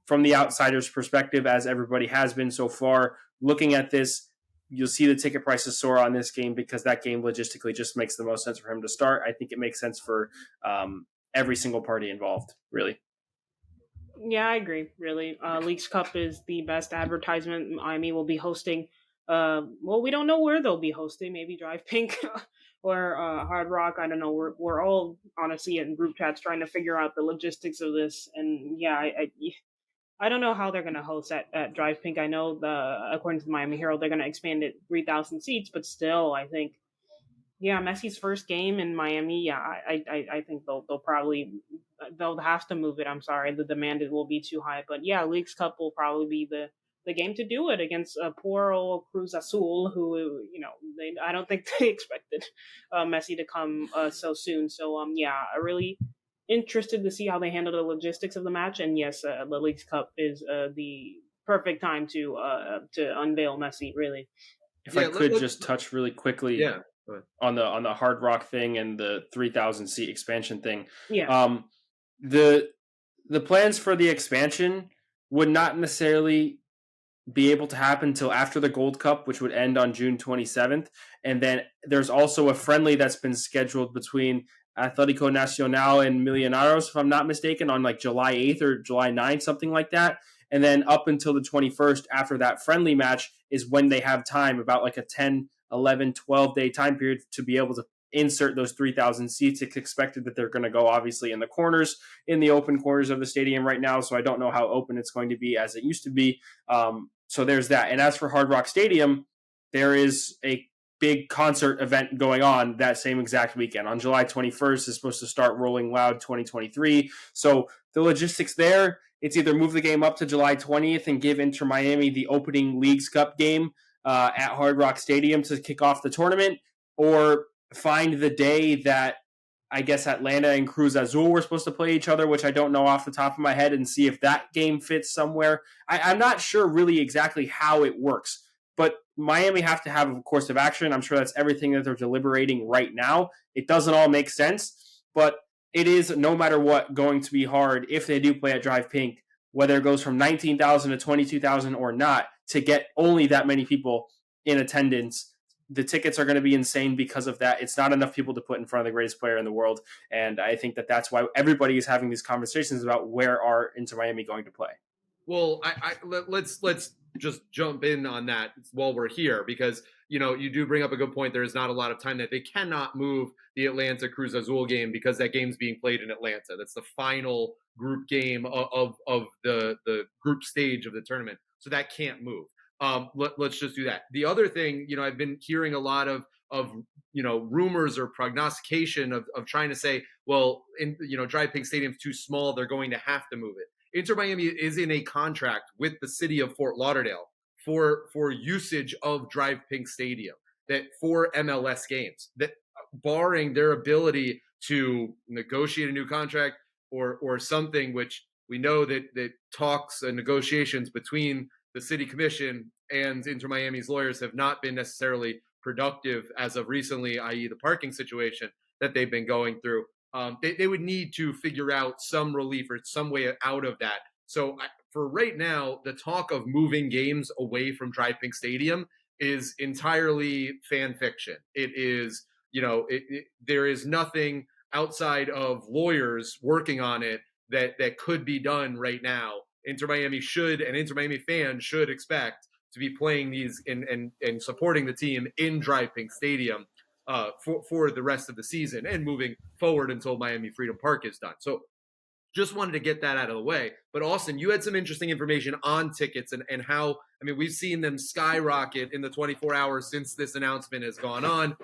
from the outsider's perspective, as everybody has been so far, looking at this, you'll see the ticket prices soar on this game because that game logistically just makes the most sense for him to start. I think it makes sense for every single party involved, really. Yeah, I agree, really. Leagues Cup is the best advertisement. Miami will be hosting. We don't know where they'll be hosting. Maybe Drive Pink or Hard Rock. I don't know. We're all, honestly, in group chats trying to figure out the logistics of this. And yeah, I don't know how they're going to host at Drive Pink. I know according to the Miami Herald, they're going to expand it 3,000 seats, but still, I think, yeah, Messi's first game in Miami. Yeah, I think they'll have to move it. I'm sorry, the demand will be too high, but yeah, Leagues Cup will probably be the game to do it against poor old Cruz Azul, who I don't think they expected Messi to come so soon. So yeah, I really interested to see how they handle the logistics of the match. And yes, the Leagues Cup is the perfect time to unveil Messi. Really. If I could just touch really quickly, on the Hard Rock thing and the 3,000 seat expansion thing. Yeah. The plans for the expansion would not necessarily be able to happen until after the Gold Cup, which would end on June 27th. And then there's also a friendly that's been scheduled between Atletico Nacional and Millonarios, if I'm not mistaken, on like July 8th or July 9th, something like that. And then up until the 21st, after that friendly match, is when they have time, about like a 10, 11, 12-day time period to be able to insert those 3,000 seats. It's expected that they're going to go, obviously, in the corners, in the open corners of the stadium right now. So I don't know how open it's going to be as it used to be. So there's that. And as for Hard Rock Stadium, there is a big concert event going on that same exact weekend. On July 21st is supposed to start Rolling Loud 2023. So the logistics there, it's either move the game up to July 20th and give Inter Miami the opening Leagues Cup game at Hard Rock Stadium to kick off the tournament, or find the day that I guess Atlanta and Cruz Azul were supposed to play each other, which I don't know off the top of my head, and see if that game fits somewhere. I'm not sure really exactly how it works, but Miami have to have a course of action. I'm sure that's everything that they're deliberating right now. It doesn't all make sense, but it is, no matter what, going to be hard if they do play at Drive Pink, whether it goes from 19,000 to 22,000 or not, to get only that many people in attendance. The tickets are going to be insane because of that. It's not enough people to put in front of the greatest player in the world. And I think that that's why everybody is having these conversations about where are Inter Miami going to play. Well, let's just jump in on that while we're here, because you do bring up a good point. There is not a lot of time that they cannot move the Atlanta Cruz Azul game, because that game's being played in Atlanta. That's the final group game of the group stage of the tournament, so that can't move. Let's just do that. The other thing, I've been hearing a lot of rumors or prognostication of trying to say, well, Dry Pink Stadium's too small, they're going to have to move it. Inter Miami is in a contract with the city of Fort Lauderdale for usage of Drive Pink Stadium, that for MLS games, that barring their ability to negotiate a new contract or something, which we know that talks and negotiations between the city commission and Inter Miami's lawyers have not been necessarily productive as of recently, i.e. the parking situation that they've been going through. They would need to figure out some relief or some way out of that. So for right now, the talk of moving games away from Drive Pink Stadium is entirely fan fiction. It is, there is nothing outside of lawyers working on it that could be done right now. Inter Miami should, and Inter Miami fans should expect to be playing these and supporting the team in Drive Pink Stadium for the rest of the season and moving forward until Miami Freedom Park is done. So just wanted to get that out of the way. But Austin, you had some interesting information on tickets and how, we've seen them skyrocket in the 24 hours since this announcement has gone on,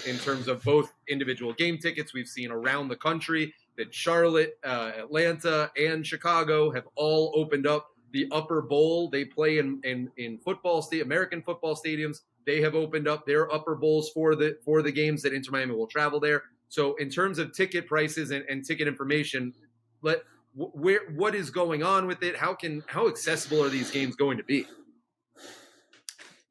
in terms of both individual game tickets. We've seen around the country that Charlotte, Atlanta, and Chicago have all opened up the upper bowl. They play in American football stadiums. They have opened up their upper bowls for the games that Inter Miami will travel there. So in terms of ticket prices and ticket information, what is going on with it? How accessible are these games going to be?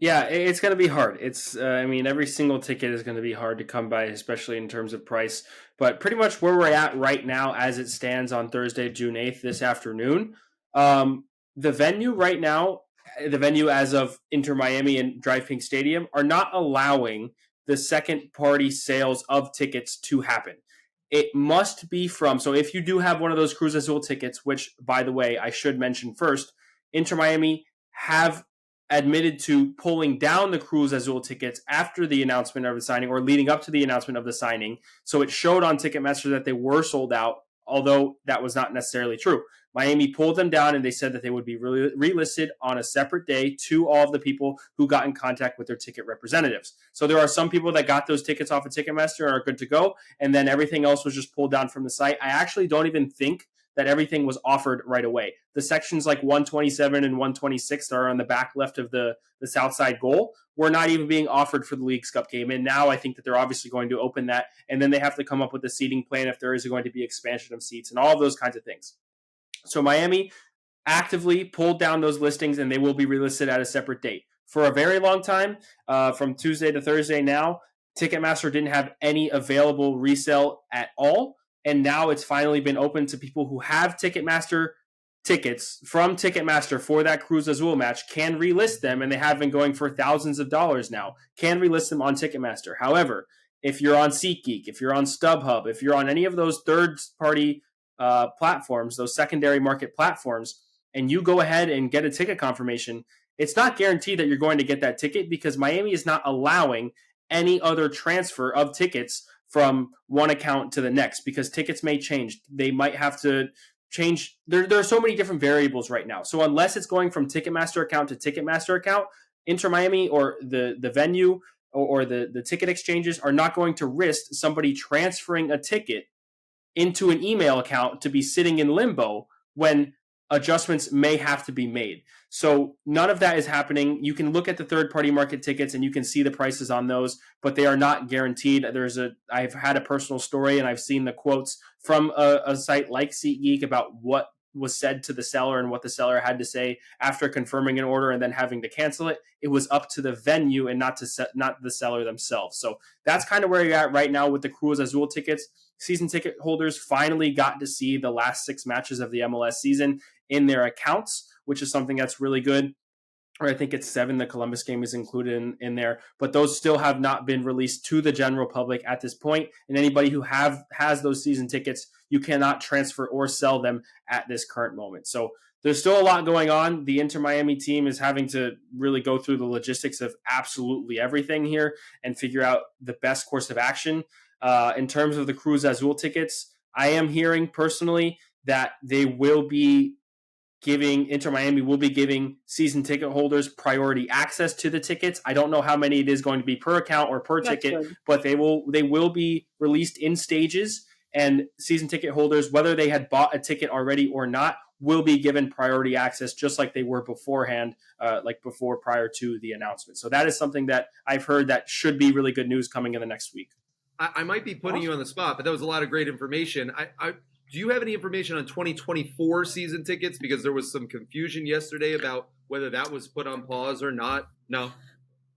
Yeah, it's going to be hard. It's, every single ticket is going to be hard to come by, especially in terms of price. But pretty much where we're at right now, as it stands on Thursday, June 8th, this afternoon, the venue right now, the venue as of Inter Miami and Drive Pink Stadium, are not allowing the second party sales of tickets to happen. It must be so if you do have one of those Cruz Azul tickets, which, by the way, I should mention first, Inter Miami have admitted to pulling down the Cruz Azul tickets after the announcement of the signing, or leading up to the announcement of the signing. So it showed on Ticketmaster that they were sold out, although that was not necessarily true. Miami pulled them down, and they said that they would be relisted on a separate day to all of the people who got in contact with their ticket representatives. So there are some people that got those tickets off of Ticketmaster and are good to go, and then everything else was just pulled down from the site. I actually don't even think that everything was offered right away. The sections like 127 and 126 that are on the back left of the south side goal were not even being offered for the Leagues Cup game. And now I think that they're obviously going to open that, and then they have to come up with a seating plan if there is going to be expansion of seats and all of those kinds of things. So Miami actively pulled down those listings, and they will be relisted at a separate date. For a very long time, from Tuesday to Thursday now, Ticketmaster didn't have any available resale at all. And now it's finally been open to people who have Ticketmaster tickets from Ticketmaster for that Cruz Azul match, can relist them, and they have been going for thousands of dollars now, can relist them on Ticketmaster. However, if you're on SeatGeek, if you're on StubHub, if you're on any of those third-party platforms, those secondary market platforms, and you go ahead and get a ticket confirmation, it's not guaranteed that you're going to get that ticket, because Miami is not allowing any other transfer of tickets from one account to the next, because tickets may change. They might have to change. There are so many different variables right now. So unless it's going from Ticketmaster account to Ticketmaster account, Inter Miami or the venue or the ticket exchanges are not going to risk somebody transferring a ticket into an email account to be sitting in limbo when adjustments may have to be made. So none of that is happening. You can look at the third-party market tickets and you can see the prices on those, but they are not guaranteed. I've had a personal story, and I've seen the quotes from a site like SeatGeek about what was said to the seller and what the seller had to say after confirming an order and then having to cancel it. It was up to the venue and not the seller themselves. So that's kind of where you're at right now with the Cruz Azul tickets. Season ticket holders finally got to see the last 6 matches of the MLS season in their accounts, which is something that's really good. Or I think it's 7, the Columbus game is included in there, but those still have not been released to the general public at this point. And anybody who has those season tickets, you cannot transfer or sell them at this current moment. So there's still a lot going on. The Inter Miami team is having to really go through the logistics of absolutely everything here and figure out the best course of action. In terms of the Cruz Azul tickets, I am hearing personally that they will be Inter Miami will be giving season ticket holders priority access to the tickets. I don't know how many it is going to be per account or per That's ticket, good. but they will be released in stages, and season ticket holders, whether they had bought a ticket already or not, will be given priority access just like they were beforehand, prior to the announcement. So that is something that I've heard that should be really good news coming in the next week. I might be putting you on the spot, but that was a lot of great information. Do you have any information on 2024 season tickets? Because there was some confusion yesterday about whether that was put on pause or not. No,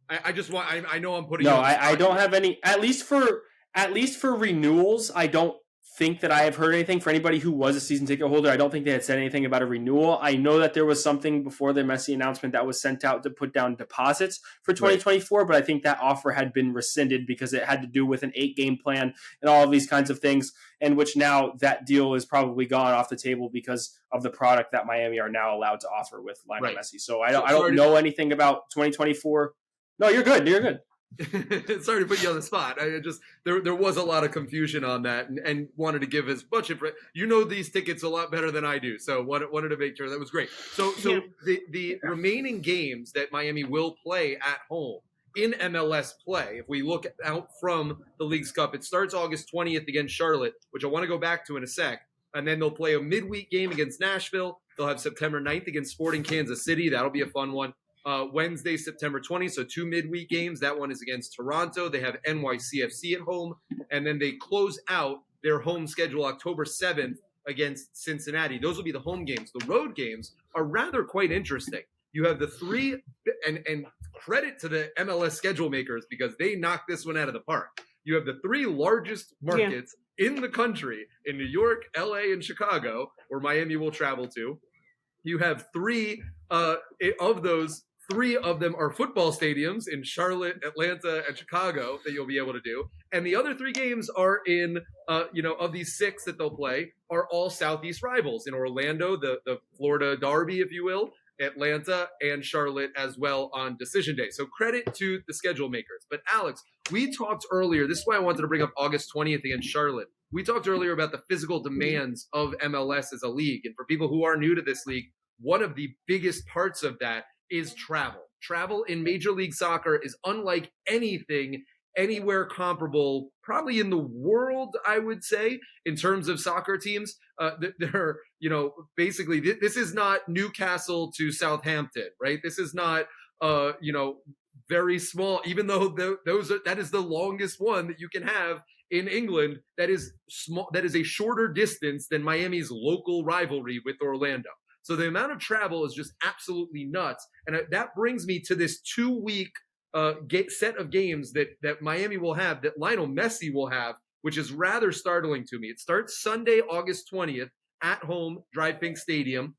I just want. I know I'm putting. No, you on the spot. I don't have any. At least for renewals, I don't think that I have heard anything. For anybody who was a season ticket holder, I don't think they had said anything about a renewal. I know that there was something before the Messi announcement that was sent out to put down deposits for 2024, right. But I think that offer had been rescinded because it had to do with an 8-game plan and all of these kinds of things, and which now that deal is probably gone off the table because of the product that Miami are now allowed to offer with Lionel Right. Messi. So I don't know anything about 2024. No, you're good. You're good. Sorry to put you on the spot. I just there was a lot of confusion on that, and wanted to give as much information. You know these tickets a lot better than I do, so wanted to make sure that was great. So the remaining games that Miami will play at home in MLS play, if we look out from the Leagues Cup, it starts August 20th against Charlotte, which I want to go back to in a sec, and then they'll play a midweek game against Nashville. They'll have September 9th against Sporting Kansas City. That'll be a fun one. Wednesday, September 20th, so 2 midweek games. That one is against Toronto. They have NYCFC at home, and then they close out their home schedule October 7th against Cincinnati. Those will be the home games. The road games are rather quite interesting. You have the three, and credit to the MLS schedule makers because they knocked this one out of the park. You have the 3 largest markets in the country in New York, LA, and Chicago, where Miami will travel to. You have 3 of those. 3 of them are football stadiums in Charlotte, Atlanta, and Chicago that you'll be able to do. And the other 3 games are in, of these 6 that they'll play, are all Southeast rivals in Orlando, the Florida Derby, if you will, Atlanta, and Charlotte as well on decision day. So credit to the schedule makers. But Alex, we talked earlier, this is why I wanted to bring up August 20th against Charlotte. We talked earlier about the physical demands of MLS as a league. And for people who are new to this league, one of the biggest parts of that is travel. Travel in Major League Soccer is unlike anything anywhere comparable, probably in the world, I would say, in terms of soccer teams. They're, basically, this is not Newcastle to Southampton, right? This is not, very small, even though that is the longest one that you can have in England. That is small. That is a shorter distance than Miami's local rivalry with Orlando. So the amount of travel is just absolutely nuts. And that brings me to this 2-week set of games that Miami will have, that Lionel Messi will have, which is rather startling to me. It starts Sunday, August 20th at home, Drive Pink Stadium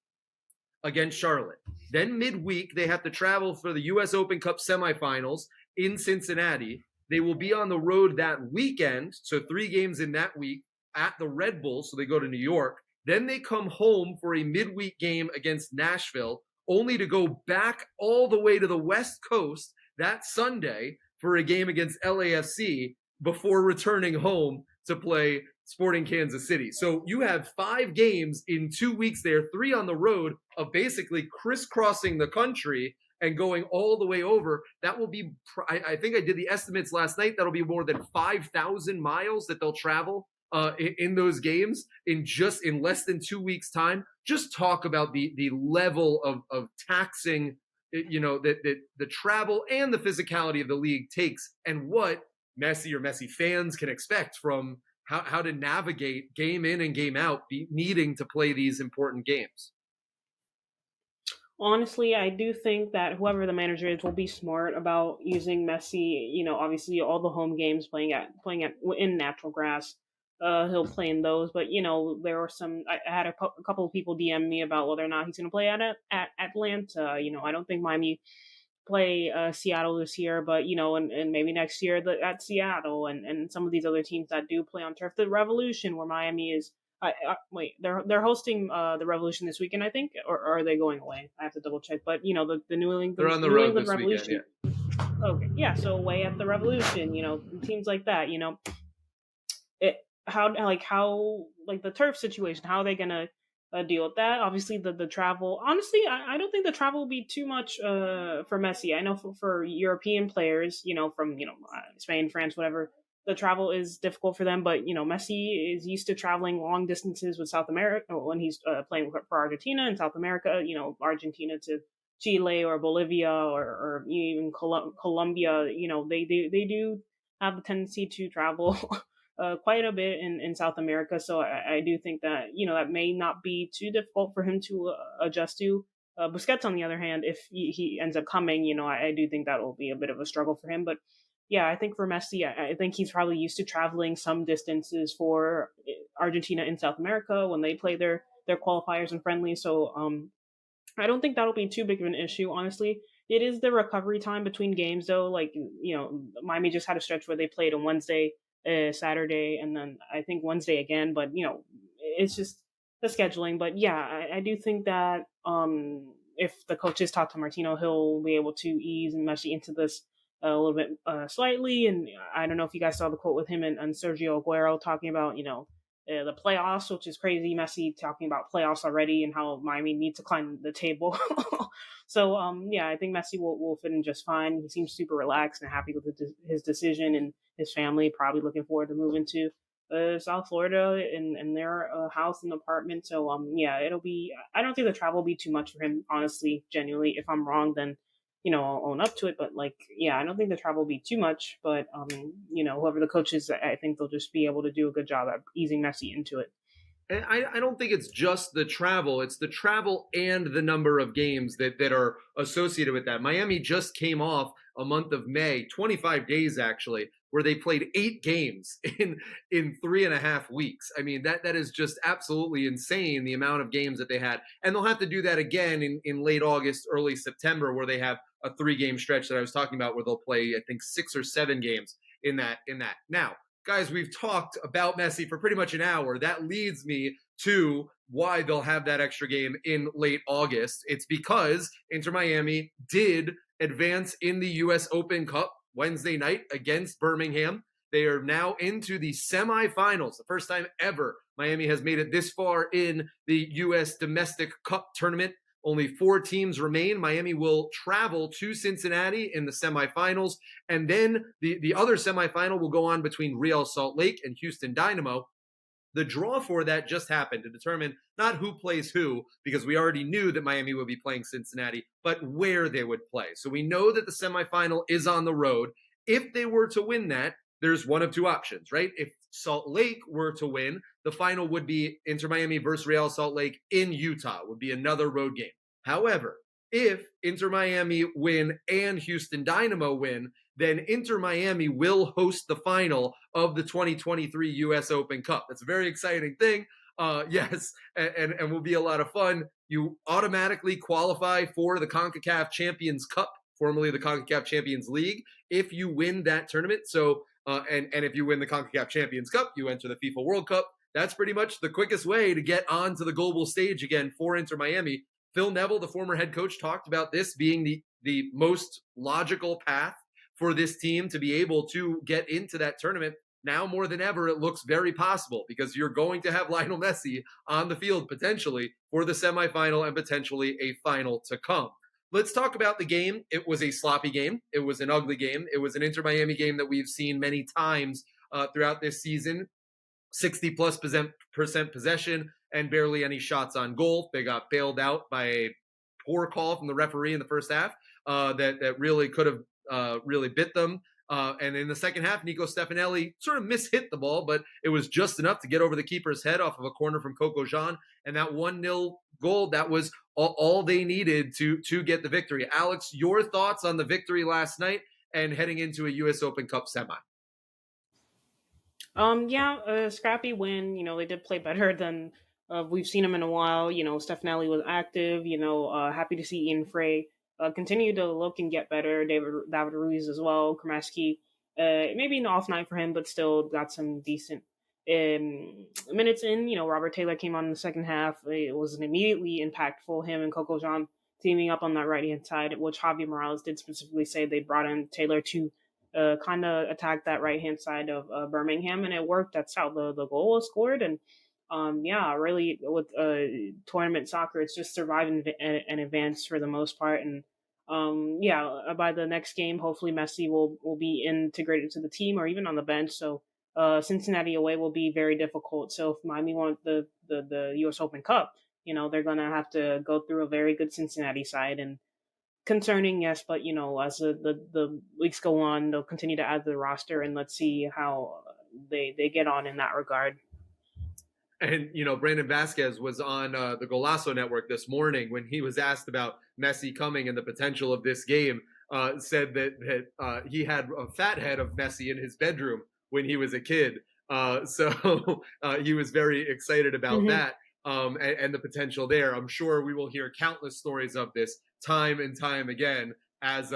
against Charlotte. Then midweek, they have to travel for the U.S. Open Cup semifinals in Cincinnati. They will be on the road that weekend, so 3 games in that week at the Red Bull, so they go to New York. Then they come home for a midweek game against Nashville, only to go back all the way to the West Coast that Sunday for a game against LAFC before returning home to play Sporting Kansas City. So you have 5 games in 2 weeks there, 3 on the road, of basically crisscrossing the country and going all the way over. That will be, I think I did the estimates last night, that'll be more than 5,000 miles that they'll travel in those games in less than 2 weeks' time. Just talk about the level of taxing, that the travel and the physicality of the league takes, and what Messi or Messi fans can expect from how to navigate game in and game out, needing to play these important games. Honestly, I do think that whoever the manager is will be smart about using Messi. Obviously all the home games playing at in natural grass. He'll play in those, but there were some. I had a couple of people DM me about whether or not he's going to play at Atlanta. I don't think Miami play Seattle this year, but and maybe next year at Seattle and some of these other teams that do play on turf. The Revolution, where Miami is Wait, they're hosting the Revolution this weekend, I think, or are they going away? I have to double check. But the They're on the New road England this weekend. Revolution. Yeah. Okay, yeah. So away at the Revolution, teams like that, it how like the turf situation, how are they gonna deal with that? Obviously, the travel. Honestly, I don't think the travel will be too much for Messi. I know for European players, from Spain, France, whatever, the travel is difficult for them. But Messi is used to traveling long distances with South America when he's playing for Argentina and South America. Argentina to Chile or Bolivia or even Colombia. They do have the tendency to travel quite a bit in South America. So I do think that, that may not be too difficult for him to adjust to. Busquets, on the other hand, if he ends up coming, I do think that will be a bit of a struggle for him. But yeah, I think for Messi, I think he's probably used to traveling some distances for Argentina in South America when they play their qualifiers and friendlies. So I don't think that'll be too big of an issue, honestly. It is the recovery time between games, though. Like, Miami just had a stretch where they played on Wednesday, Saturday, and then I think Wednesday again. But it's just the scheduling. But yeah, I do think that if the coaches talk to Martino, he'll be able to ease Messi into this a little bit slightly. And I don't know if you guys saw the quote with him and Sergio Aguero talking about the playoffs, which is crazy. Messi talking about playoffs already and how Miami needs to climb the table. So, yeah, I think Messi will fit in just fine. He seems super relaxed and happy with his decision, and his family probably looking forward to moving to South Florida and their house and apartment. So, yeah, it'll be. I don't think the travel will be too much for him, honestly, genuinely. If I'm wrong, then I'll own up to it. But yeah, I don't think the travel will be too much. But whoever the coach is, I think they'll just be able to do a good job at easing Messi into it. And I don't think it's just the travel. It's the travel and the number of games that are associated with that. Miami just came off a month of May, 25 days actually, where they played 8 games in 3.5 weeks. I mean, that is just absolutely insane, the amount of games that they had. And they'll have to do that again in late August, early September, where they have a 3-game stretch that I was talking about, where they'll play, I think, 6 or 7 games in that. Now, guys, we've talked about Messi for pretty much an hour. That leads me to why they'll have that extra game in late August. It's because Inter Miami did advance in the U.S. Open Cup Wednesday night against Birmingham. They are now into the semifinals, the first time ever Miami has made it this far in the U.S. Domestic Cup tournament. Only 4 teams remain. Miami will travel to Cincinnati in the semifinals. And then the other semifinal will go on between Real Salt Lake and Houston Dynamo. The draw for that just happened to determine not who plays who, because we already knew that Miami would be playing Cincinnati, but where they would play. So we know that the semifinal is on the road. If they were to win that, there's one of 2 options, right? If Salt Lake were to win, the final would be Inter Miami versus Real Salt Lake in Utah, would be another road game. However, if Inter Miami win and Houston Dynamo win, then Inter Miami will host the final of the 2023 U.S. Open Cup. That's a very exciting thing. Yes, and will be a lot of fun. You automatically qualify for the CONCACAF Champions Cup, formerly the CONCACAF Champions League, if you win that tournament. So, and if you win the CONCACAF Champions Cup, you enter the FIFA World Cup. That's pretty much the quickest way to get onto the global stage again for Inter Miami. Phil Neville, the former head coach, talked about this being the most logical path for this team to be able to get into that tournament. Now more than ever, it looks very possible because you're going to have Lionel Messi on the field potentially for the semifinal and potentially a final to come. Let's talk about the game. It was a sloppy game. It was an ugly game. It was an Inter Miami game that we've seen many times throughout this season. 60+% possession and barely any shots on goal. They got bailed out by a poor call from the referee in the first half that really could have really bit them. And in the second half, Nico Stefanelli sort of mishit the ball, but it was just enough to get over the keeper's head off of a corner from Coco Jean. And that 1-0 goal, that was all they needed to get the victory. Alex, your thoughts on the victory last night and heading into a U.S. Open Cup semi? Yeah, a scrappy win. They did play better than we've seen him in a while. Stefanelli was active. Happy to see Ian Frey continue to look and get better. David Ruiz as well. Kremeski, maybe an off night for him, but still got some decent minutes in, Robert Taylor came on in the second half. It was immediately impactful. Him and Coco Jean teaming up on that right hand side, which Javier Morales did specifically say they brought in Taylor to kind of attack that right hand side of Birmingham, and it worked. That's how the goal was scored. And really with tournament soccer, it's just survive and advance for the most part. And by the next game, hopefully Messi will be integrated to the team or even on the bench. So Cincinnati away will be very difficult. So if Miami want the U.S. Open Cup, they're going to have to go through a very good Cincinnati side. And concerning, yes, but as the weeks go on, they'll continue to add to the roster, and let's see how they get on in that regard. And, Brandon Vasquez was on the Golazo Network this morning when he was asked about Messi coming and the potential of this game, said that he had a fat head of Messi in his bedroom when he was a kid. So he was very excited about that and the potential there. I'm sure we will hear countless stories of this time and time again as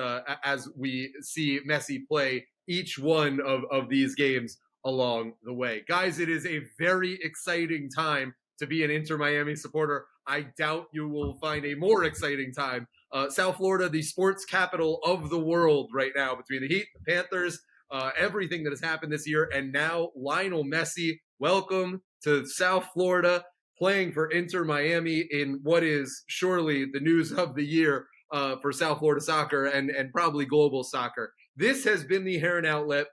we see Messi play each one of these games along the way. Guys, it is a very exciting time to be an Inter Miami supporter. I doubt you will find a more exciting time. South Florida, the sports capital of the world right now, between the Heat, the Panthers, everything that has happened this year, and now Lionel Messi. Welcome to South Florida, playing for Inter Miami in what is surely the news of the year for South Florida soccer and probably global soccer. This has been the Heron Outlet.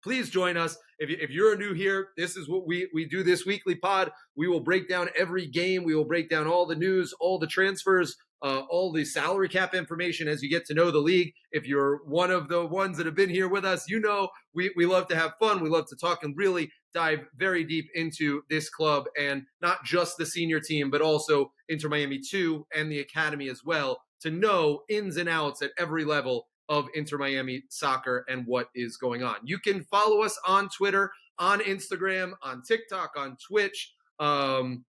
Please join us. If you're new here, this is what we do this weekly pod. We will break down every game. We will break down all the news, all the transfers, all the salary cap information as you get to know the league. If you're one of the ones that have been here with us, we love to have fun. We love to talk and really dive very deep into this club, and not just the senior team, but also Inter Miami 2 and the academy as well, to know ins and outs at every level of Inter Miami soccer and what is going on. You can follow us on Twitter, on Instagram, on TikTok, on Twitch, all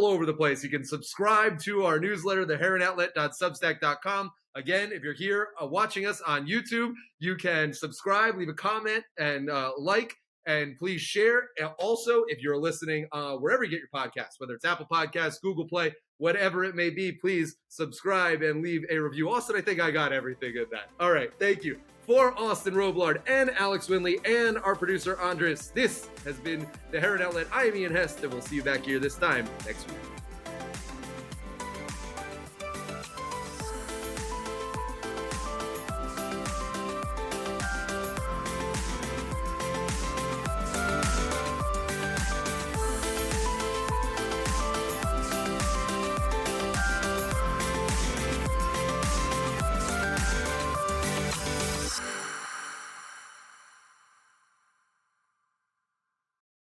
over the place. You can subscribe to our newsletter, theheronoutlet.substack.com. Again, if you're here watching us on YouTube, you can subscribe, leave a comment, and like, and please share. Also, if you're listening wherever you get your podcasts, whether it's Apple Podcasts, Google Play, whatever it may be, please subscribe and leave a review. Austin, I think I got everything in that. All right, thank you. For Austin Roblard and Alex Winley and our producer, Andres, this has been the Heron Outlet. I am Ian Hest, and we'll see you back here this time next week.